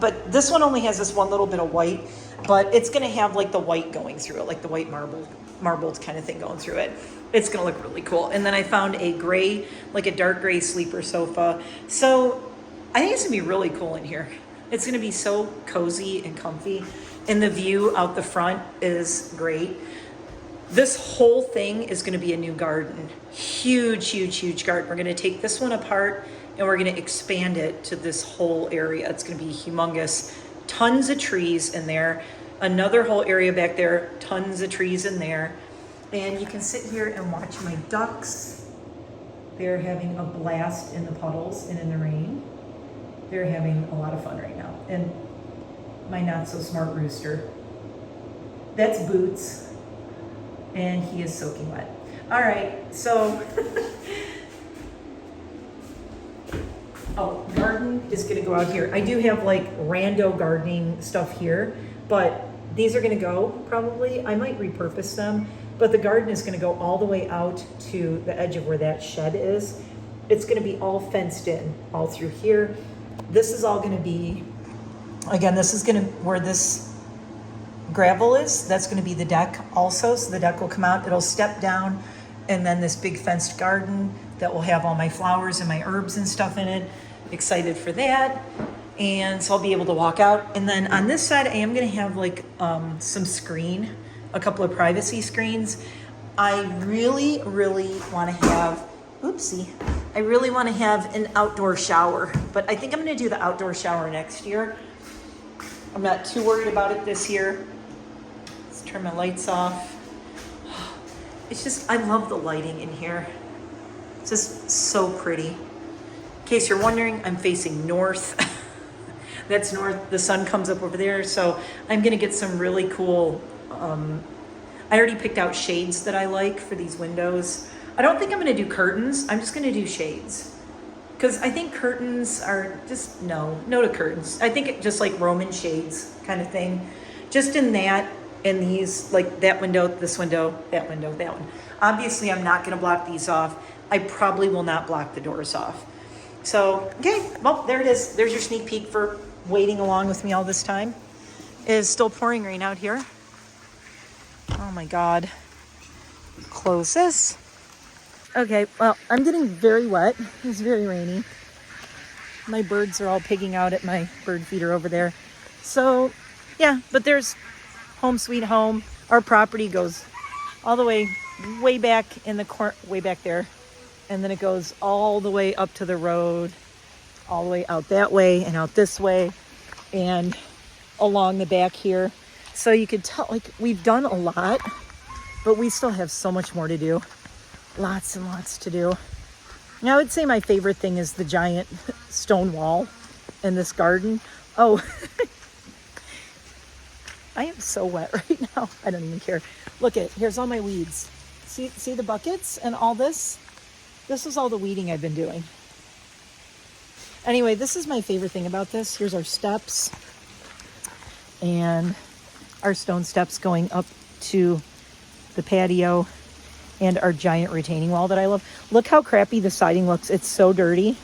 But this one only has this one little bit of white, but it's going to have like the white going through it, like the white marbled kind of thing going through it. It's going to look really cool. And then I found a gray, like a dark gray sleeper sofa. So I think it's going to be really cool in here. It's going to be so cozy and comfy. And the view out the front is great. This whole thing is going to be a new garden. Huge, huge, huge garden. We're going to take this one apart and we're going to expand it to this whole area. It's going to be humongous. Tons of trees in there. Another whole area back there. Tons of trees in there. And you can sit here and watch my ducks. They're having a blast in the puddles and in the rain. They're having a lot of fun right now. And my not so smart rooster. That's Boots. And he is soaking wet. All right, so garden is gonna go out here. I do have like rando gardening stuff here, but these are gonna go probably. I might repurpose them But the garden is gonna go all the way out to the edge of where that shed is. It's gonna be all fenced in, all through here. This is all gonna be, again, this is gonna, where this gravel is, that's gonna be the deck also. So the deck will come out, it'll step down, and then this big fenced garden that will have all my flowers and my herbs and stuff in it. Excited for that. And so I'll be able to walk out. And then on this side, I am gonna have like some screen, a couple of privacy screens. I really, really wanna have, oopsie, I really wanna have an outdoor shower, but I think I'm gonna do the outdoor shower next year. I'm not too worried about it this year. Let's turn my lights off. It's just, I love the lighting in here. It's just so pretty. In case you're wondering, I'm facing north. That's north, the sun comes up over there. So I'm gonna get some really cool, I already picked out shades that I like for these windows. I don't think I'm gonna do curtains, I'm just gonna do shades. Because I think curtains are just, no to curtains. I think it just like Roman shades kind of thing. Just in that, and these, like that window, this window, that one. Obviously I'm not gonna block these off. I probably will not block the doors off. So, okay, well, there it is. There's your sneak peek for waiting along with me all this time. It is still pouring rain out here. Oh my God. Close this. Okay, well, I'm getting very wet. It's very rainy. My birds are all pigging out at my bird feeder over there. So, yeah, but there's home sweet home. Our property goes all the way back in the corner, way back there. And then it goes all the way up to the road, all the way out that way and out this way and along the back here. So you could tell, like, we've done a lot, but we still have so much more to do. Lots and lots to do. Now, I would say my favorite thing is the giant stone wall in this garden. Oh, I am so wet right now. I don't even care. Look at, here's all my weeds. See the buckets and all this? This is all the weeding I've been doing. Anyway, this is my favorite thing about this. Here's our steps and our stone steps going up to the patio and our giant retaining wall that I love. Look how crappy the siding looks. It's so dirty.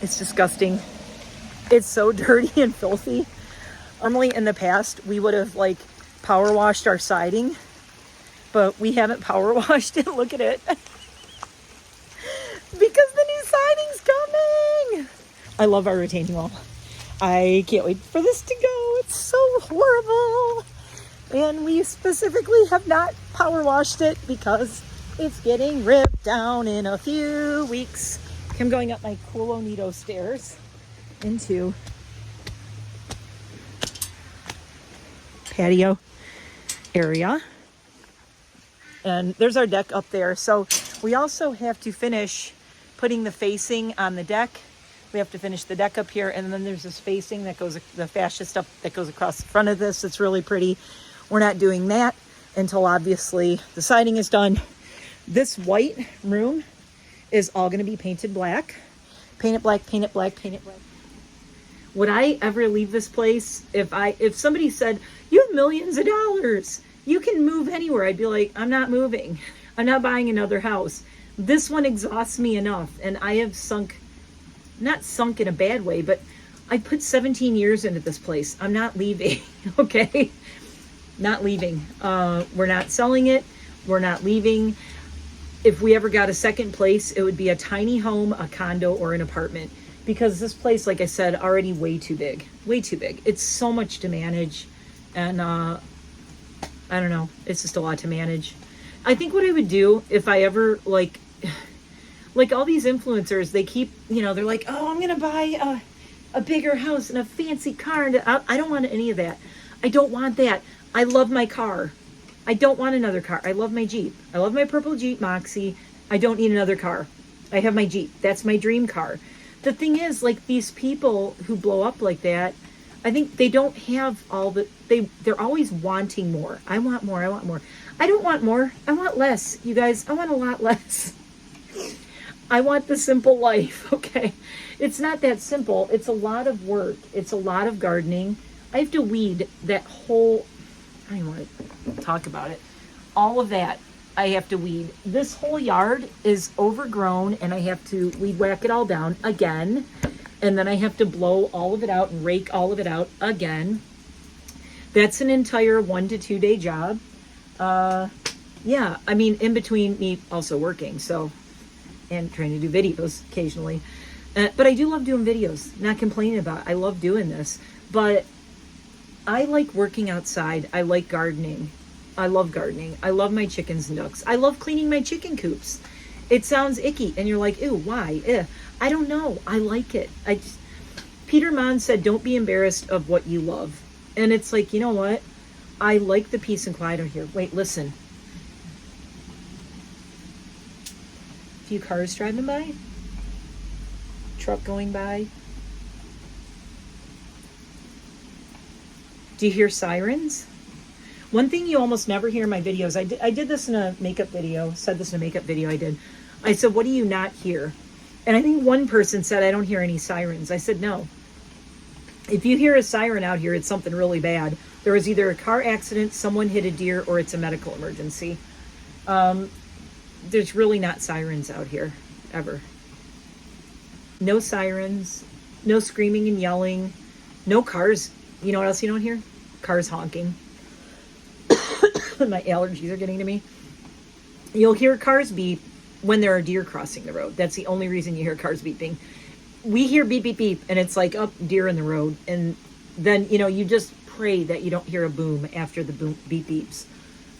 It's disgusting. It's so dirty and filthy. Normally in the past, we would have like power washed our siding, but we haven't power washed it. Look at it. Because the new siding's coming. I love our retaining wall. I can't wait for this to go. It's so horrible. And we specifically have not power washed it because it's getting ripped down in a few weeks. I'm going up my Coolonito stairs into patio area. And there's our deck up there. So we also have to finish putting the facing on the deck. We have to finish the deck up here. And then there's this facing that goes, the fascia stuff that goes across the front of this. It's really pretty. We're not doing that until obviously the siding is done. This white room is all going to be painted black. Paint it black, paint it black, paint it black. Would I ever leave this place? If somebody said, you have millions of dollars, you can move anywhere, I'd be like, I'm not moving. I'm not buying another house. This one exhausts me enough. And I have sunk, not sunk in a bad way, but I put 17 years into this place. I'm not leaving, okay? Not leaving. We're not selling it. We're not leaving. If we ever got a second place, it would be a tiny home, a condo, or an apartment. Because this place, like I said, already way too big. Way too big. It's so much to manage. And I don't know. It's just a lot to manage. I think what I would do if I ever, like all these influencers, they keep, they're like, oh, I'm going to buy a bigger house and a fancy car. And I don't want any of that. I don't want that. I love my car. I don't want another car. I love my Jeep. I love my purple Jeep Moxie. I don't need another car. I have my Jeep. That's my dream car. The thing is, like, these people who blow up like that, I think they don't have all the, they're always wanting more. I want more. I want more. I don't want more. I want less. You guys, I want a lot less. I want the simple life, okay? It's not that simple. It's a lot of work. It's a lot of gardening. I have to weed that whole, I don't even want to talk about it. All of that I have to weed. This whole yard is overgrown, and I have to weed whack it all down again. And then I have to blow all of it out and rake all of it out again. That's an entire 1 to 2 day job. Yeah, I mean, in between me also working, so, and trying to do videos occasionally. But I do love doing videos, not complaining about it. I love doing this. But I like working outside. I like gardening. I love gardening. I love my chickens and ducks. I love cleaning my chicken coops. It sounds icky, and you're like, ew, why? I don't know. I like it. Peter Mon said, don't be embarrassed of what you love. And it's like, you know what? I like the peace and quiet out here. Wait, listen. A few cars driving by. Truck going by. Do you hear sirens? One thing you almost never hear in my videos, I did this in a makeup video, said this in a makeup video I did. I said, what do you not hear? And I think one person said, I don't hear any sirens. I said, no. If you hear a siren out here, it's something really bad. There was either a car accident, someone hit a deer, or it's a medical emergency. There's really not sirens out here, ever. No sirens, no screaming and yelling, no cars. You know what else you don't hear? Cars honking. My allergies are getting to me. You'll hear cars beep when there are deer crossing the road. That's the only reason you hear cars beeping. We hear beep, beep, beep, and it's like, oh, deer in the road. And then, you know, you just pray that you don't hear a boom after the boom, beep, beeps.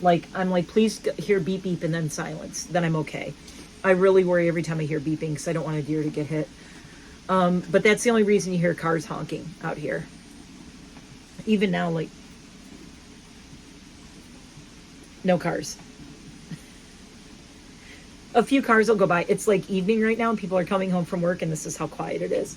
Like, I'm like, please hear beep, beep, and then silence. Then I'm okay. I really worry every time I hear beeping because I don't want a deer to get hit. But that's the only reason you hear cars honking out here. Even now, like, no cars. A few cars will go by. It's like evening right now and people are coming home from work and this is how quiet it is.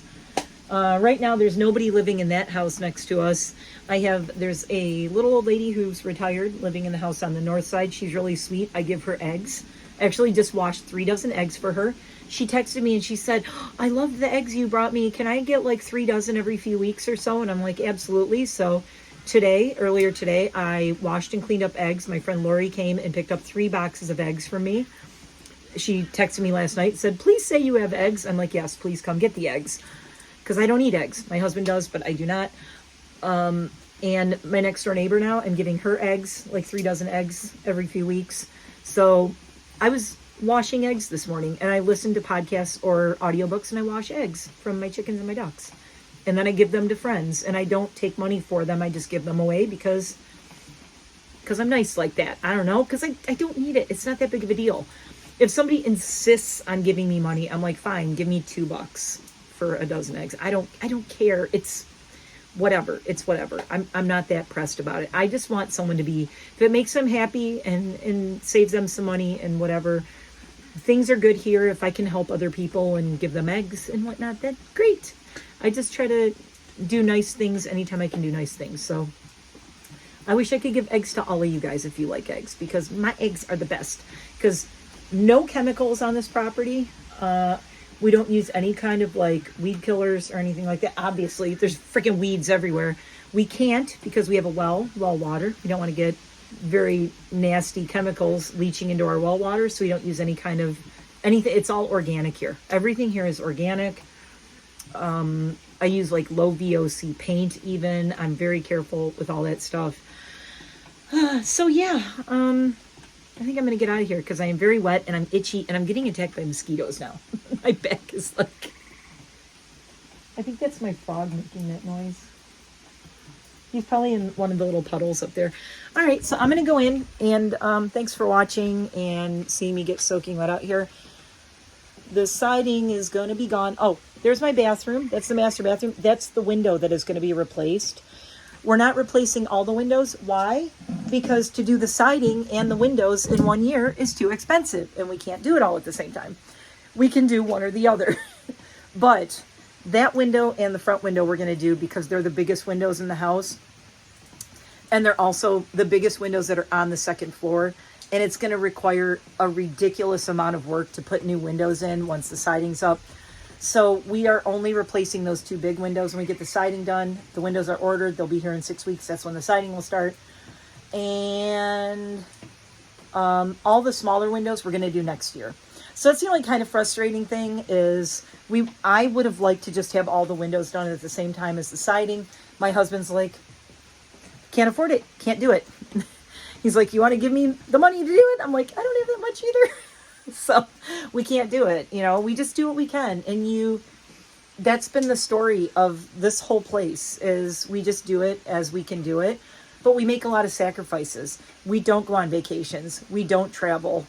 Right now there's nobody living in that house next to us. There's a little old lady who's retired living in the house on the north side. She's really sweet. I give her eggs. I actually just washed 3 dozen eggs for her. She texted me and she said, I love the eggs you brought me. Can I get like 3 dozen every few weeks or so? And I'm like, absolutely. So earlier today, I washed and cleaned up eggs. My friend Lori came and picked up 3 boxes of eggs for me. She texted me last night, said, please say you have eggs. I'm like, yes, please come get the eggs. Because I don't eat eggs. My husband does, but I do not. And my next door neighbor now, I'm giving her eggs, like 3 dozen eggs every few weeks. So I was washing eggs this morning and I listen to podcasts or audiobooks and I wash eggs from my chickens and my ducks. And then I give them to friends and I don't take money for them. I just give them away because I'm nice like that. I don't know, because I don't need it. It's not that big of a deal. If somebody insists on giving me money, I'm like, fine, give me $2 for a dozen eggs. I don't care. It's whatever. It's whatever. I'm not that pressed about it. I just want someone to be, if it makes them happy and saves them some money and whatever, things are good here. If I can help other people and give them eggs and whatnot, that's great. I just try to do nice things anytime I can do nice things. So I wish I could give eggs to all of you guys if you like eggs, because my eggs are the best. Because no chemicals on this property. We don't use any kind of like weed killers or anything like that. Obviously, there's freaking weeds everywhere. We can't because we have a well water. We don't want to get very nasty chemicals leaching into our well water. So we don't use any kind of anything. It's all organic here. Everything here is organic. I use like low VOC paint even. I'm very careful with all that stuff. So yeah, I think I'm going to get out of here because I am very wet and I'm itchy and I'm getting attacked by mosquitoes now. My back is like, I think that's my frog making that noise. He's probably in one of the little puddles up there. All right, so I'm going to go in and thanks for watching and seeing me get soaking wet out here. The siding is going to be gone. Oh, there's my bathroom. That's the master bathroom. That's the window that is going to be replaced. We're not replacing all the windows. Why? Because to do the siding and the windows in 1 year is too expensive and we can't do it all at the same time. We can do one or the other. But that window and the front window we're going to do because they're the biggest windows in the house. And they're also the biggest windows that are on the second floor. And it's going to require a ridiculous amount of work to put new windows in once the siding's up. So we are only replacing those 2 big windows when we get the siding done. The windows are ordered. They'll be here in 6 weeks. That's when the siding will start. And All the smaller windows we're going to do next year. So that's the only kind of frustrating thing is I would have liked to just have all the windows done at the same time as the siding. My husband's like, can't afford it. Can't do it. He's like, you want to give me the money to do it? I'm like, I don't have that much either. So we can't do it. You know, we just do what we can. And that's been the story of this whole place is we just do it as we can do it. But we make a lot of sacrifices. We don't go on vacations. We don't travel.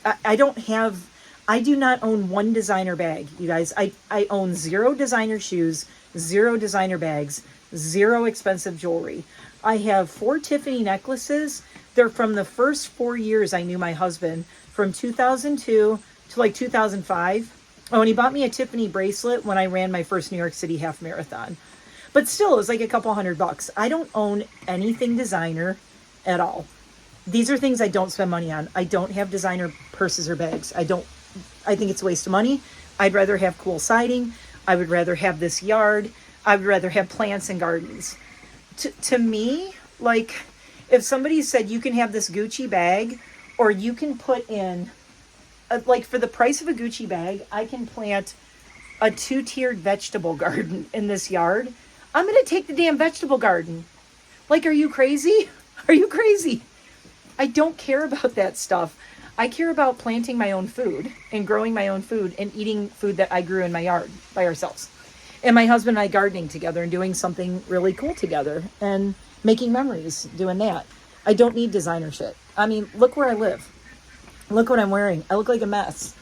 I do not own one designer bag, you guys. I own 0 designer shoes, 0 designer bags, 0 expensive jewelry. I have 4 Tiffany necklaces. They're from the first 4 years I knew my husband, from 2002 to like 2005. Oh, and he bought me a Tiffany bracelet when I ran my first New York City half marathon. But still, it was like a couple $100. I don't own anything designer at all. These are things I don't spend money on. I don't have designer purses or bags. I think it's a waste of money. I'd rather have cool siding. I would rather have this yard. I would rather have plants and gardens. To me, like, if somebody said you can have this Gucci bag, or you can put in, like, for the price of a Gucci bag, I can plant a 2-tiered vegetable garden in this yard. I'm going to take the damn vegetable garden. Like, are you crazy? Are you crazy? I don't care about that stuff. I care about planting my own food and growing my own food and eating food that I grew in my yard by ourselves. And my husband and I gardening together and doing something really cool together and making memories doing that. I don't need designer shit. I mean, look where I live. Look what I'm wearing. I look like a mess.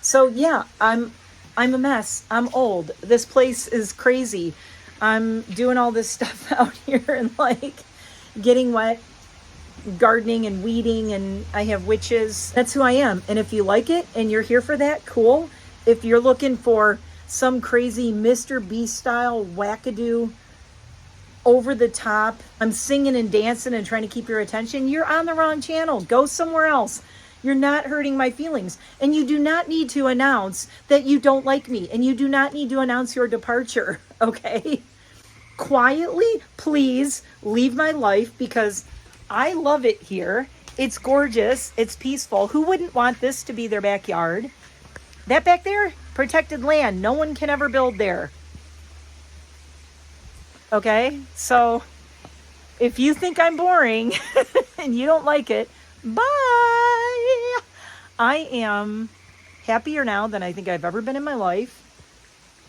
So yeah, I'm a mess. I'm old. This place is crazy. I'm doing all this stuff out here and like getting wet, gardening and weeding, and I have witches. That's who I am. And if you like it and you're here for that, cool. If you're looking for some crazy Mr. Beast style wackadoo, over the top, I'm singing and dancing and trying to keep your attention, you're on the wrong channel. Go somewhere else. You're not hurting my feelings. And you do not need to announce that you don't like me. And you do not need to announce your departure, okay? Quietly, please leave my life, because I love it here. It's gorgeous. It's peaceful. Who wouldn't want this to be their backyard? That back there, protected land. No one can ever build there. Okay? So if you think I'm boring and you don't like it, bye. I am happier now than I think I've ever been in my life.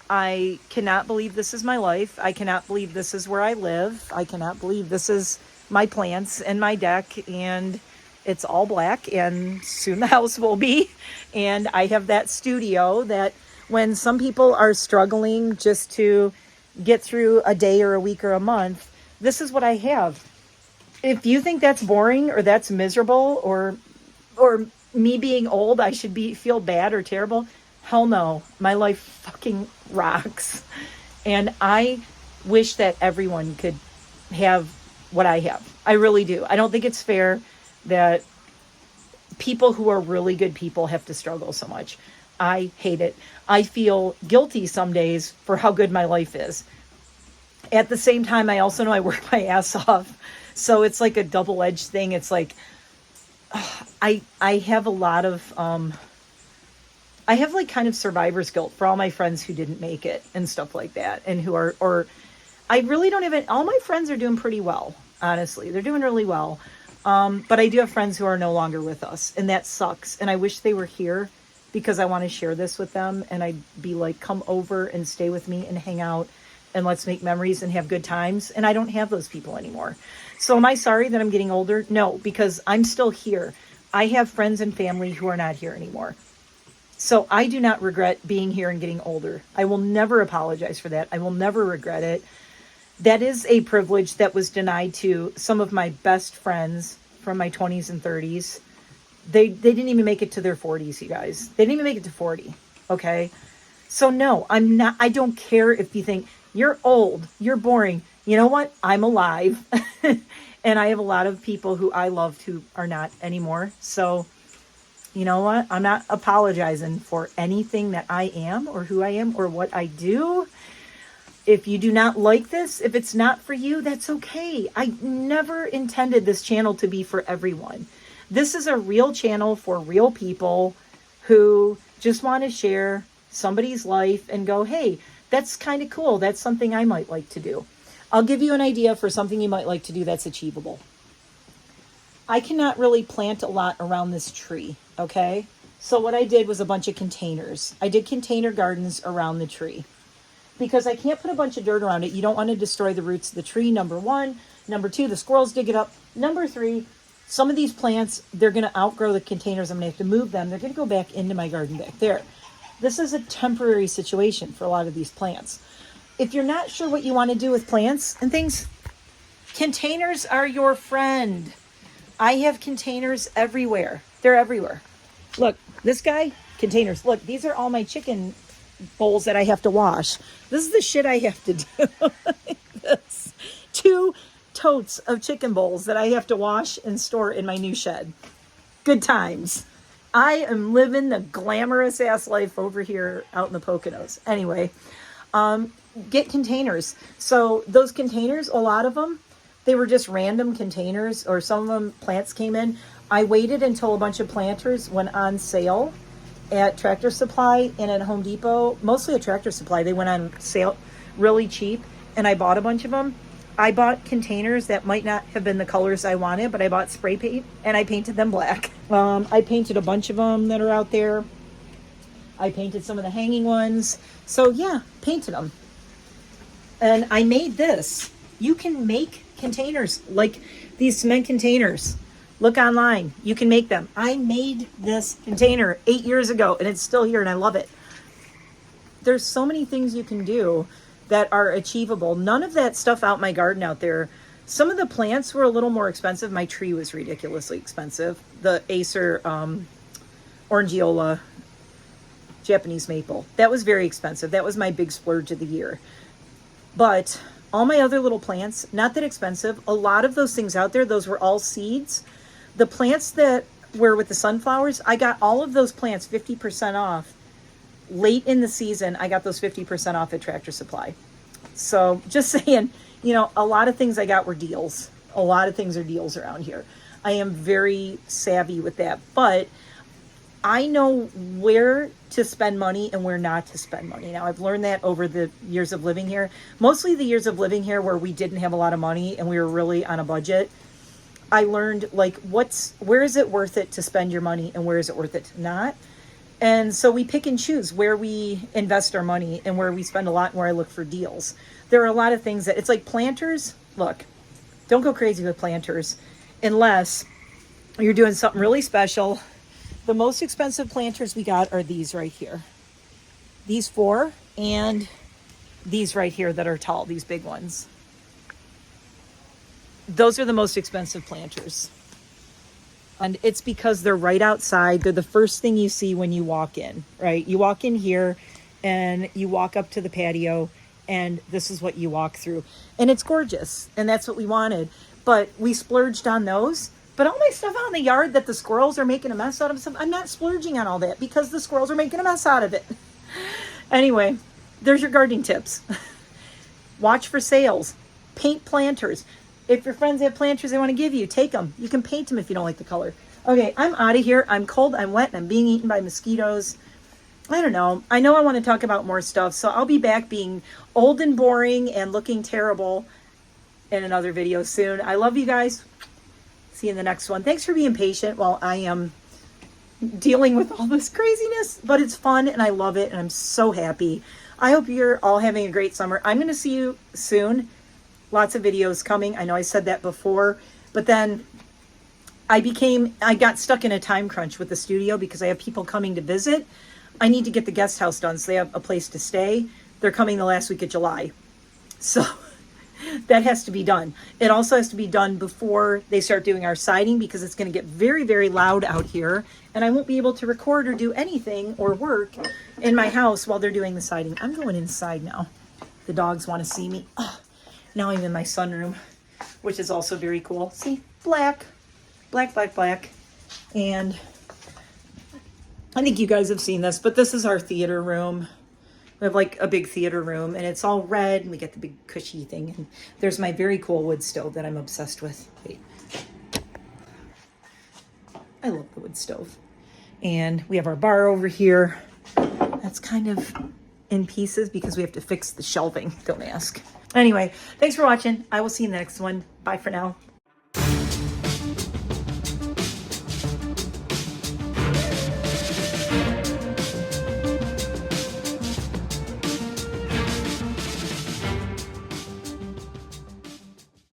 I cannot believe this is my life. I cannot believe this is where I live. I cannot believe this is my plants and my deck, and it's all black, and soon the house will be. And I have that studio that when some people are struggling just to get through a day or a week or a month, this is what I have. If you think that's boring or that's miserable or me being old, I should feel bad or terrible, hell no. My life fucking rocks. And I wish that everyone could have what I have. I really do. I don't think it's fair that people who are really good people have to struggle so much. I hate it. I feel guilty some days for how good my life is. At the same time, I also know I work my ass off. So it's like a double-edged thing. It's like, I have a lot of, I have like kind of survivor's guilt for all my friends who didn't make it and stuff like that. And who are, or I really don't even, all my friends are doing pretty well, honestly. They're doing really well. But I do have friends who are no longer with us, and that sucks. And I wish they were here, because I want to share this with them. And I'd be like, come over and stay with me and hang out and let's make memories and have good times. And I don't have those people anymore. So am I sorry that I'm getting older? No, because I'm still here. I have friends and family who are not here anymore. So I do not regret being here and getting older. I will never apologize for that. I will never regret it. That is a privilege that was denied to some of my best friends from my 20s and 30s. They didn't even make it to their 40s, you guys. They didn't even make it to 40, okay? So no, I don't care if you think you're old, you're boring. You know what? I'm alive. And I have a lot of people who I loved who are not anymore. So you know what? I'm not apologizing for anything that I am or who I am or what I do. If you do not like this, if it's not for you, that's okay. I never intended this channel to be for everyone. This is a real channel for real people who just want to share somebody's life and go, hey, that's kind of cool. That's something I might like to do. I'll give you an idea for something you might like to do that's achievable. I cannot really plant a lot around this tree, okay? So what I did was a bunch of containers. I did container gardens around the tree because I can't put a bunch of dirt around it. You don't want to destroy the roots of the tree, number one. Number two, the squirrels dig it up. Number three, some of these plants, they're going to outgrow the containers. I'm going to have to move them. They're going to go back into my garden back there. This is a temporary situation for a lot of these plants. If you're not sure what you want to do with plants and things, containers are your friend. I have containers everywhere. They're everywhere. Look, this guy, containers. Look, these are all my chicken bowls that I have to wash. This is the shit I have to do. This. 2 totes of chicken bowls that I have to wash and store in my new shed. Good times. I am living the glamorous ass life over here out in the Poconos. Anyway, get containers. So those containers, a lot of them, they were just random containers, or some of them plants came in. I waited until a bunch of planters went on sale at Tractor Supply and at Home Depot, mostly at Tractor Supply. They went on sale really cheap, and I bought a bunch of them. I bought containers that might not have been the colors I wanted, but I bought spray paint and I painted them black. I painted a bunch of them that are out there. I painted some of the hanging ones. So yeah, painted them. And I made this. You can make containers like these cement containers. Look online. You can make them. I made this container 8 years ago and it's still here and I love it. There's so many things you can do that are achievable. None of that stuff out in my garden out there. Some of the plants were a little more expensive. My tree was ridiculously expensive. The Acer Orangeola Japanese maple. That was very expensive. That was my big splurge of the year. But all my other little plants, not that expensive. A lot of those things out there, those were all seeds. The plants that were with the sunflowers, I got all of those plants 50% off. Late in the season, I got those 50% off at Tractor Supply. So just saying, you know, a lot of things I got were deals. A lot of things are deals around here. I am very savvy with that. But I know where to spend money and where not to spend money. Now, I've learned that over the years of living here. Mostly the years of living here where we didn't have a lot of money and we were really on a budget. I learned, like, where is it worth it to spend your money and where is it worth it to not? And so we pick and choose where we invest our money and where we spend a lot and where I look for deals. There are a lot of things that, it's like planters. Look, don't go crazy with planters unless you're doing something really special. The most expensive planters we got are these right here. These 4 and these right here that are tall, these big ones. Those are the most expensive planters. And it's because they're right outside. They're the first thing you see when you walk in, right? You walk in here and you walk up to the patio and this is what you walk through. And it's gorgeous. And that's what we wanted. But we splurged on those. But all my stuff out in the yard that the squirrels are making a mess out of, I'm not splurging on all that because the squirrels are making a mess out of it. Anyway, there's your gardening tips. Watch for sales. Paint planters. If your friends have planters they want to give you, take them. You can paint them if you don't like the color. Okay, I'm out of here. I'm cold, I'm wet, and I'm being eaten by mosquitoes. I don't know. I know I want to talk about more stuff, so I'll be back being old and boring and looking terrible in another video soon. I love you guys. See you in the next one. Thanks for being patient while I am dealing with all this craziness, but it's fun and I love it and I'm so happy. I hope you're all having a great summer. I'm going to see you soon. Lots of videos coming. I know I said that before, but then I got stuck in a time crunch with the studio because I have people coming to visit. I need to get the guest house done so they have a place to stay. They're coming the last week of July. So that has to be done. It also has to be done before they start doing our siding because it's going to get very, very loud out here and I won't be able to record or do anything or work in my house while they're doing the siding. I'm going inside now. The dogs want to see me. Oh, now I'm in my sunroom, which is also very cool. See, black. And I think you guys have seen this, but this is our theater room. We have like a big theater room and it's all red and we get the big cushy thing. And there's my very cool wood stove that I'm obsessed with. Wait. I love the wood stove. And we have our bar over here. That's kind of in pieces because we have to fix the shelving. Don't ask. Anyway, thanks for watching. I will see you in the next one. Bye for now.